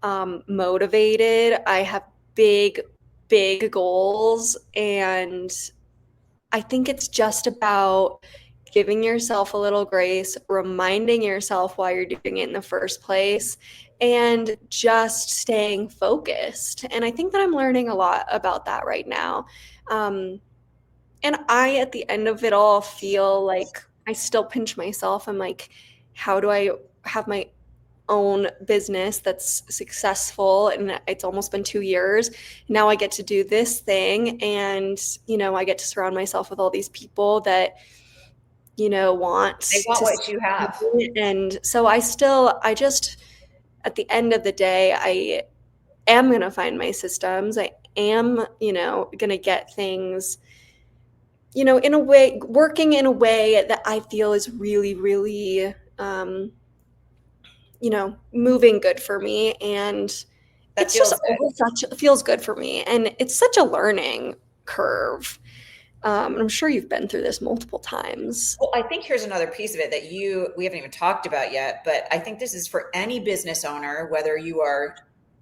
motivated. I have big goals. And I think it's just about giving yourself a little grace, reminding yourself why you're doing it in the first place, and just staying focused. And I think that I'm learning a lot about that right now. And I, at the end of it all, feel like I still pinch myself. I'm like, how do I have my own business that's successful? And it's almost been 2 years. Now I get to do this thing. And, I get to surround myself with all these people that, want what you have. And so I just, at the end of the day, I am going to find my systems. I am, going to get things, in a way, working in a way that I feel is really, really, moving good for me. And That it's just feels good. feels good for me. And it's such a learning curve. I'm sure you've been through this multiple times. Well, I think here's another piece of it that we haven't even talked about yet, but I think this is for any business owner, whether you are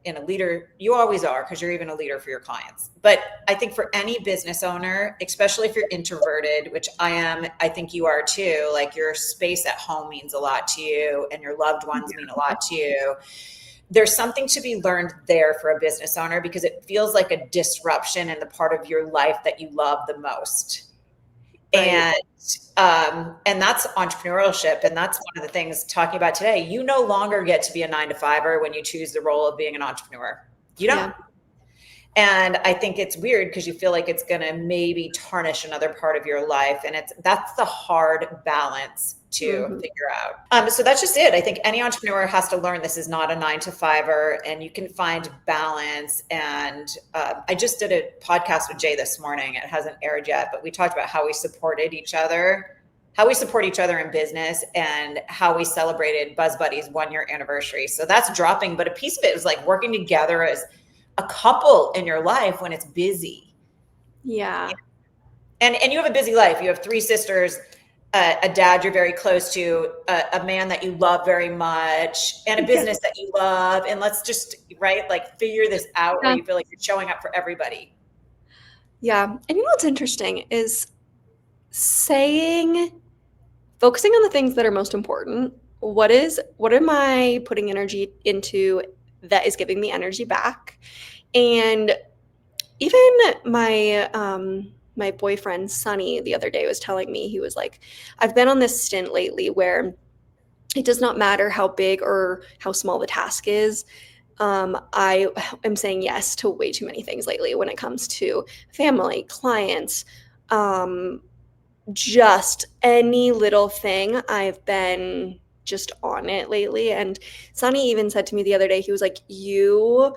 in a leader, you always are, because you're even a leader for your clients. But I think for any business owner, especially if you're introverted, which I am, I think you are too, like your space at home means a lot to you and your loved ones mean a lot to you. There's something to be learned there for a business owner because it feels like a disruption in the part of your life that you love the most. Right. And that's entrepreneurship. And that's one of the things talking about today. You no longer get to be a 9-to-5er when you choose the role of being an entrepreneur. You don't. Yeah. And I think it's weird because you feel like it's going to maybe tarnish another part of your life. And that's the hard balance to figure out. So that's just it. I think any entrepreneur has to learn this is not a 9-to-5er and you can find balance. And I just did a podcast with Jay this morning. It hasn't aired yet, but we talked about how we supported each other, how we support each other in business, and how we celebrated Buzz Buddy's 1-year anniversary. So that's dropping. But a piece of it is like working together as a couple in your life when it's busy. Yeah. And you have a busy life. You have 3 sisters, a dad you're very close to, a man that you love very much, and a business that you love. And let's just, right, like figure this out where you feel like you're showing up for everybody. Yeah. And what's interesting is focusing on the things that are most important. What am I putting energy into that is giving me energy back? And even my boyfriend Sonny the other day was telling me, he was like, I've been on this stint lately where it does not matter how big or how small the task is. I am saying yes to way too many things lately when it comes to family, clients, just any little thing. I've been just on it lately. And Sonny even said to me the other day, he was like, you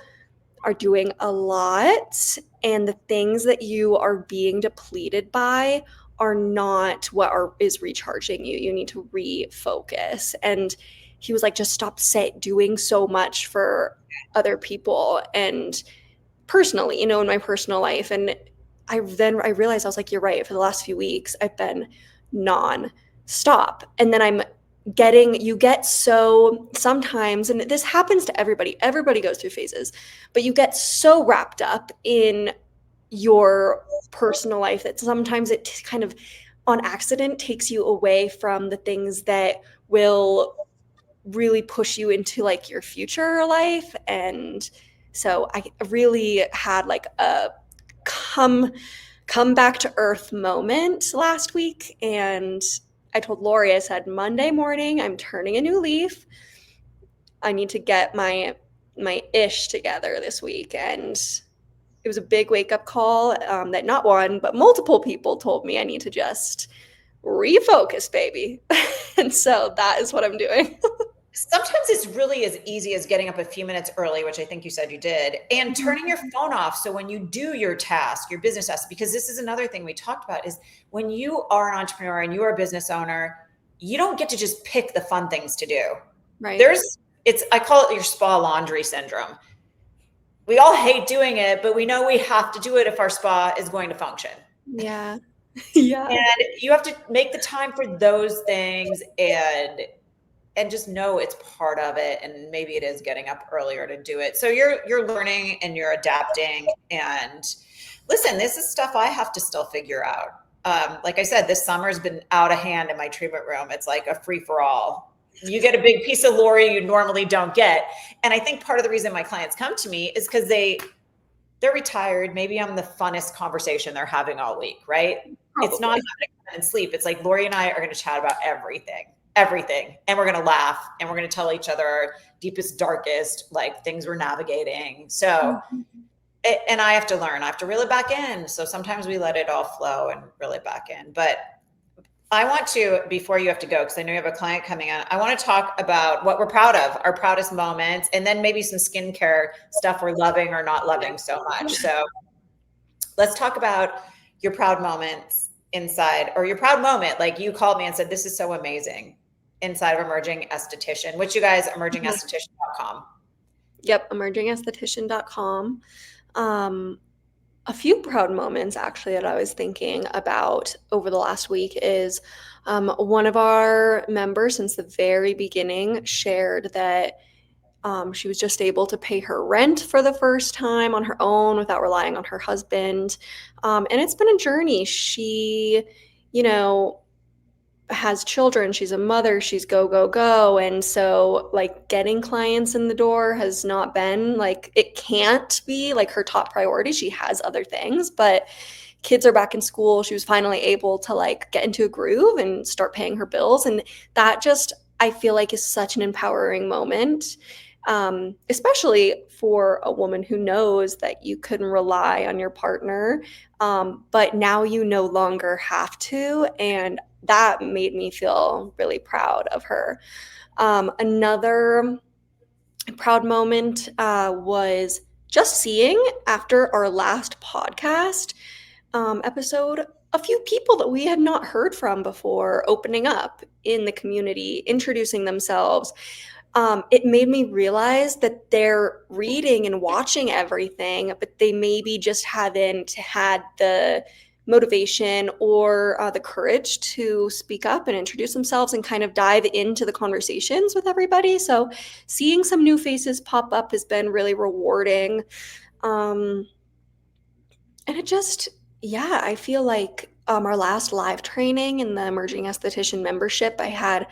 are doing a lot, and the things that you are being depleted by are not what is recharging you. You need to refocus. And he was like, just stop doing so much for other people and personally, in my personal life. And I realized, I was like, you're right. For the last few weeks, I've been non-stop. And then you get so sometimes, and this happens to everybody goes through phases, but you get so wrapped up in your personal life that sometimes it kind of on accident takes you away from the things that will really push you into like your future life. And so I really had like a come back to earth moment last week. And I told Lori, I said, Monday morning, I'm turning a new leaf. I need to get my ish together this week. And it was a big wake up call that not one, but multiple people told me I need to just refocus, baby. And so that is what I'm doing. Sometimes it's really as easy as getting up a few minutes early, which I think you said you did, and turning your phone off. So when you do your task, your business task, because this is another thing we talked about, is when you are an entrepreneur and you are a business owner, you don't get to just pick the fun things to do. Right. I call it your spa laundry syndrome. We all hate doing it, but we know we have to do it if our spa is going to function. Yeah. Yeah. And you have to make the time for those things and just know it's part of it. And maybe it is getting up earlier to do it. So you're learning and you're adapting. And listen, this is stuff I have to still figure out. Like I said, this summer's been out of hand in my treatment room. It's like a free for all. You get a big piece of Lori you normally don't get. And I think part of the reason my clients come to me is because they're retired. Maybe I'm the funnest conversation they're having all week, right? Probably. It's not having and sleep. It's like Lori and I are going to chat about everything. And we're going to laugh and we're going to tell each other our deepest, darkest, like things we're navigating. So, and I have to learn, I have to reel it back in. So sometimes we let it all flow and reel it back in. But I want to, before you have to go, because I know you have a client coming on, I want to talk about what we're proud of, our proudest moments, and then maybe some skincare stuff we're loving or not loving so much. So let's talk about your proud moments inside, or your proud moment. Like you called me and said, this is so amazing. inside of Emerging Esthetician, which you guys, emergingesthetician.com. Yep, emergingesthetician.com. A few proud moments actually that I was thinking about over the last week is one of our members since the very beginning shared that she was just able to pay her rent for the first time on her own without relying on her husband. And it's been a journey. She, has children, she's a mother, she's go, go, go. And so like getting clients in the door has not been like, it can't be like her top priority. She has other things, but kids are back in school. She was finally able to like get into a groove and start paying her bills. And that just, I feel like is such an empowering moment. Especially for a woman who knows that you couldn't rely on your partner, but now you no longer have to, and that made me feel really proud of her. Another proud moment was just seeing after our last podcast episode a few people that we had not heard from before opening up in the community, introducing themselves. It made me realize that they're reading and watching everything, but they maybe just haven't had the motivation or the courage to speak up and introduce themselves and kind of dive into the conversations with everybody. So seeing some new faces pop up has been really rewarding. And it just, yeah, I feel like our last live training in the Emerging Esthetician membership, I had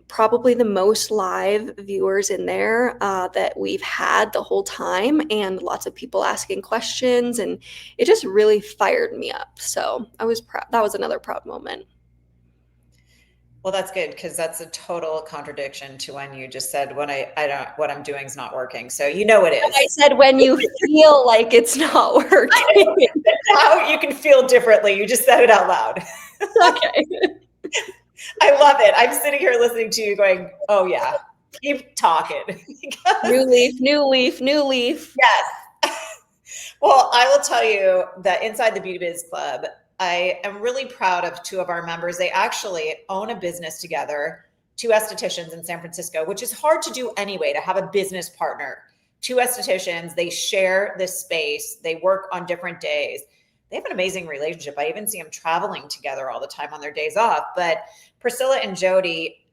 probably the most live viewers in there that we've had the whole time, and lots of people asking questions, and it just really fired me up. So I was proud. That was another proud moment. Well, that's good, because that's a total contradiction to when you just said what I'm doing is not working. So it is. I said when you feel like it's not working. Now you can feel differently. You just said it out loud. Okay. I love it. I'm sitting here listening to you going, oh yeah, keep talking. New leaf, new leaf, new leaf. Yes. Well, I will tell you that inside the Beauty Biz Club, I am really proud of two of our members. They actually own a business together, two estheticians in San Francisco, which is hard to do anyway, to have a business partner. Two estheticians, they share this space. They work on different days. They have an amazing relationship. I even see them traveling together all the time on their days off. But Priscilla and Jody,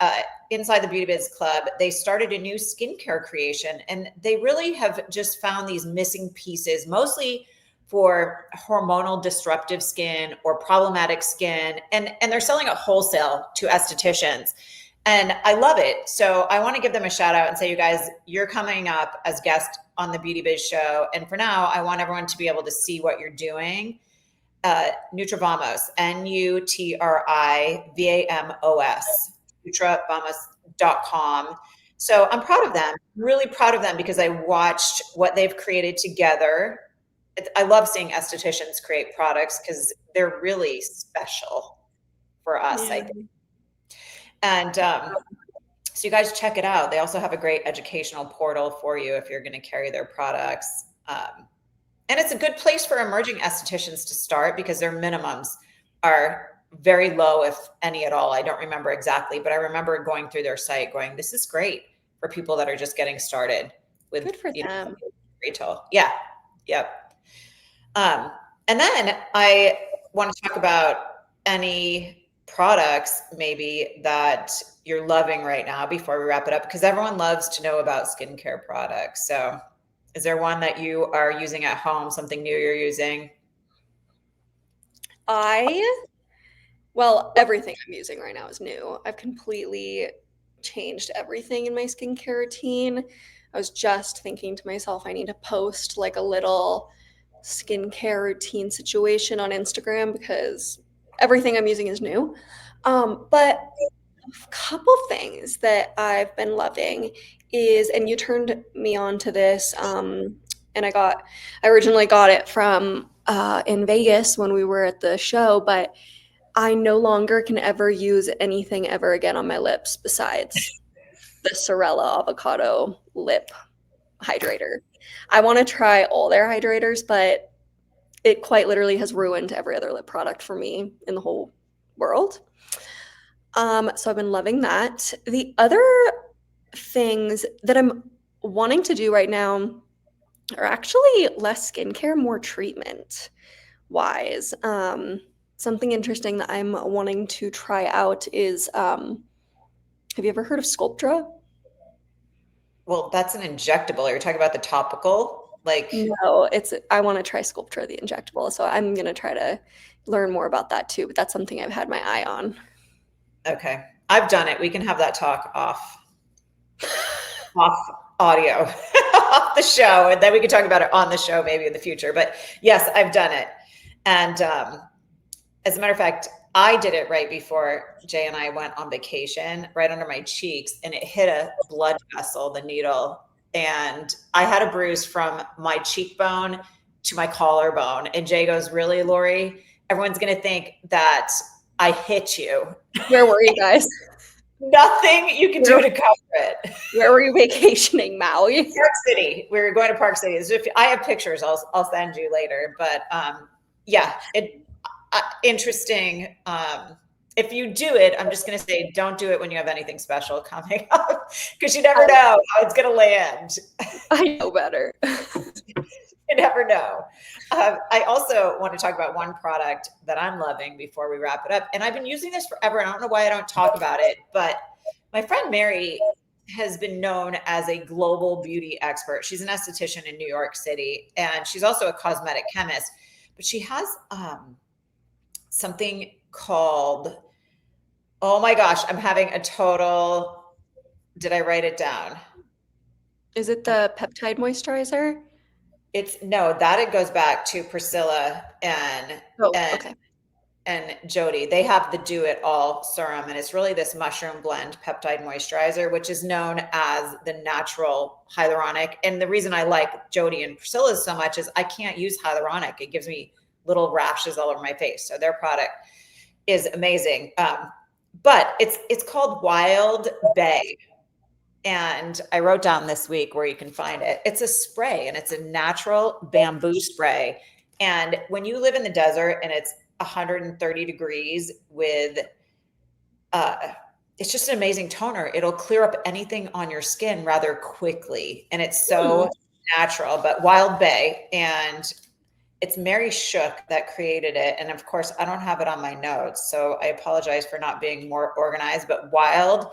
inside the Beauty Biz Club, they started a new skincare creation, and they really have just found these missing pieces, mostly for hormonal disruptive skin or problematic skin. And they're selling it wholesale to estheticians. And I love it. So I want to give them a shout out and say, you guys, you're coming up as guests on the Beauty Biz Show. And for now, I want everyone to be able to see what you're doing. Nutrivamos, Nutrivamos, Nutrivamos.com. So I'm proud of them, really proud of them, because I watched what they've created together. I love seeing estheticians create products because they're really special for us, I think. And so you guys check it out. They also have a great educational portal for you if you're going to carry their products. And it's a good place for emerging estheticians to start because their minimums are very low, if any at all. I don't remember exactly, but I remember going through their site going, this is great for people that are just getting started with good for them. Retail. Yeah. Yep. And then I want to talk about any products maybe that you're loving right now before we wrap it up, because everyone loves to know about skincare products. So is there one that you are using at home, something new you're using? Well, everything I'm using right now is new. I've completely changed everything in my skincare routine. I was just thinking to myself, I need to post like a little skincare routine situation on Instagram because everything I'm using is new. But a couple things that I've been loving is, and you turned me on to this, and I originally got it from in Vegas when we were at the show, but I no longer can ever use anything ever again on my lips besides the Sorella Avocado Lip Hydrator. I want to try all their hydrators, but it quite literally has ruined every other lip product for me in the whole world. So I've been loving that. The other things that I'm wanting to do right now are actually less skincare, more treatment wise. Something interesting that I'm wanting to try out is have you ever heard of Sculptra? Well, that's an injectable. Are you talking about the topical? Like, No, I want to try Sculptra, the injectable. So I'm gonna try to learn more about that too. But that's something I've had my eye on. okay, I've done it. We can have that talk off audio, off the show, and then we can talk about it on the show maybe in the future. But yes, I've done it. And as a matter of fact, I did it right before Jay and I went on vacation, right under my cheeks, and it hit a blood vessel, the needle. And I had a bruise from my cheekbone to my collarbone. And Jay goes, "Really, Lori? Everyone's going to think that I hit you." Where were you guys? Nothing you can do to cover it. Where were you vacationing, Maui? Park City. We were going to Park City. If I have pictures, I'll send you later. But yeah, interesting. If you do it, I'm just going to say, don't do it when you have anything special coming up, because you never know how it's going to land. I know better. You never know. I also want to talk about one product that I'm loving before we wrap it up. And I've been using this forever. And I don't know why I don't talk about it, but my friend Mary has been known as a global beauty expert. She's an esthetician in New York City, and she's also a cosmetic chemist. But she has something called, oh my gosh, I'm having a total, did I write it down? Is it the peptide moisturizer? That it goes back to Priscilla and Okay. and Jody. They have the Do It All serum, and it's really this mushroom blend peptide moisturizer, which is known as the natural hyaluronic. And the reason I like Jody and Priscilla so much is I can't use hyaluronic. It gives me little rashes all over my face. So their product is amazing. But it's called Wild Bay. And I wrote down this week where you can find it. It's a spray, and it's a natural bamboo spray. And when you live in the desert and it's 130 degrees with, it's just an amazing toner. It'll clear up anything on your skin rather quickly. And it's so natural. But Wild Bay, and it's Mary Shook that created it. And of course, I don't have it on my notes, so I apologize for not being more organized, but Wild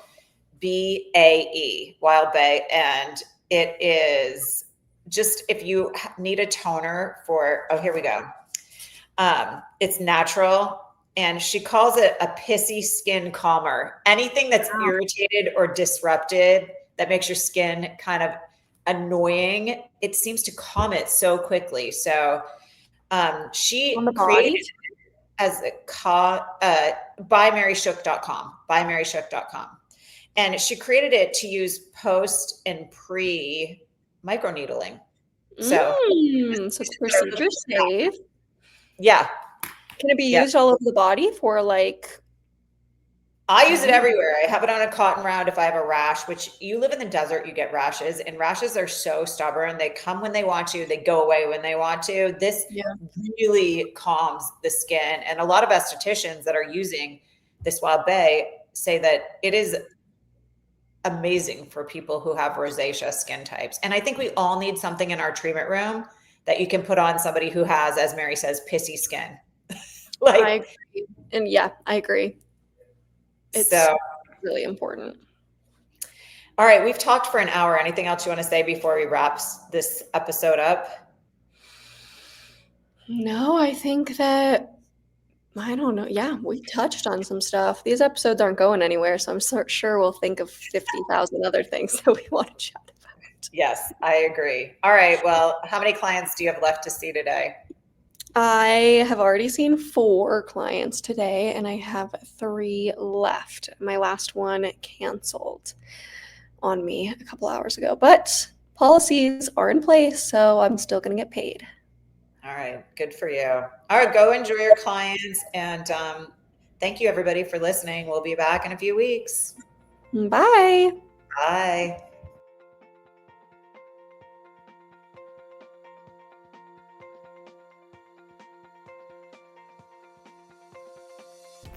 BAE, Wild Bay. And it is just, if you need a toner for, oh, here we go. It's natural. And she calls it a pissy skin calmer. Anything that's irritated or disrupted that makes your skin kind of annoying, it seems to calm it so quickly. So she On the created body? it as a bymaryshook.com. And she created it to use post and pre microneedling. So So it's procedure safe. yeah. Can it be used all over the body for like? I use it everywhere. I have it on a cotton round if I have a rash, which you live in the desert, you get rashes, and rashes are so stubborn. They come when they want to, they go away when they want to. This really calms the skin. And a lot of estheticians that are using this Wild Bay say that it is amazing for people who have rosacea skin types. And I think we all need something in our treatment room that you can put on somebody who has, as Mary says, pissy skin. I agree. And yeah, I agree. It's so really important. All right, we've talked for an hour. Anything else you want to say before we wrap this episode up? No, I think that, I don't know. Yeah, we touched on some stuff. These episodes aren't going anywhere, so I'm sure we'll think of 50,000 other things that we want to chat about. Yes, I agree. All right, well, how many clients do you have left to see today? I have already seen 4 clients today, and I have 3 left. My last one canceled on me a couple hours ago, but policies are in place, so I'm still going to get paid. All right, good for you. All right, go enjoy your clients, and thank you everybody for listening. We'll be back in a few weeks. Bye. Bye.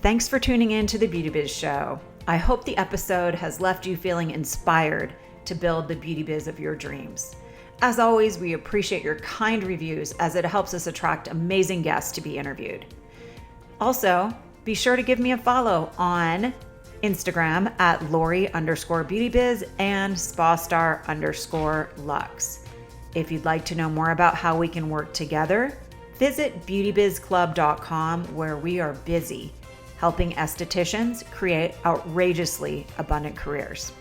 Thanks for tuning in to the Beauty Biz Show. I hope the episode has left you feeling inspired to build the beauty biz of your dreams. As always, we appreciate your kind reviews as it helps us attract amazing guests to be interviewed. Also, be sure to give me a follow on Instagram at Lori_BeautyBiz and SpaStar_Lux. If you'd like to know more about how we can work together, visit beautybizclub.com, where we are busy helping estheticians create outrageously abundant careers.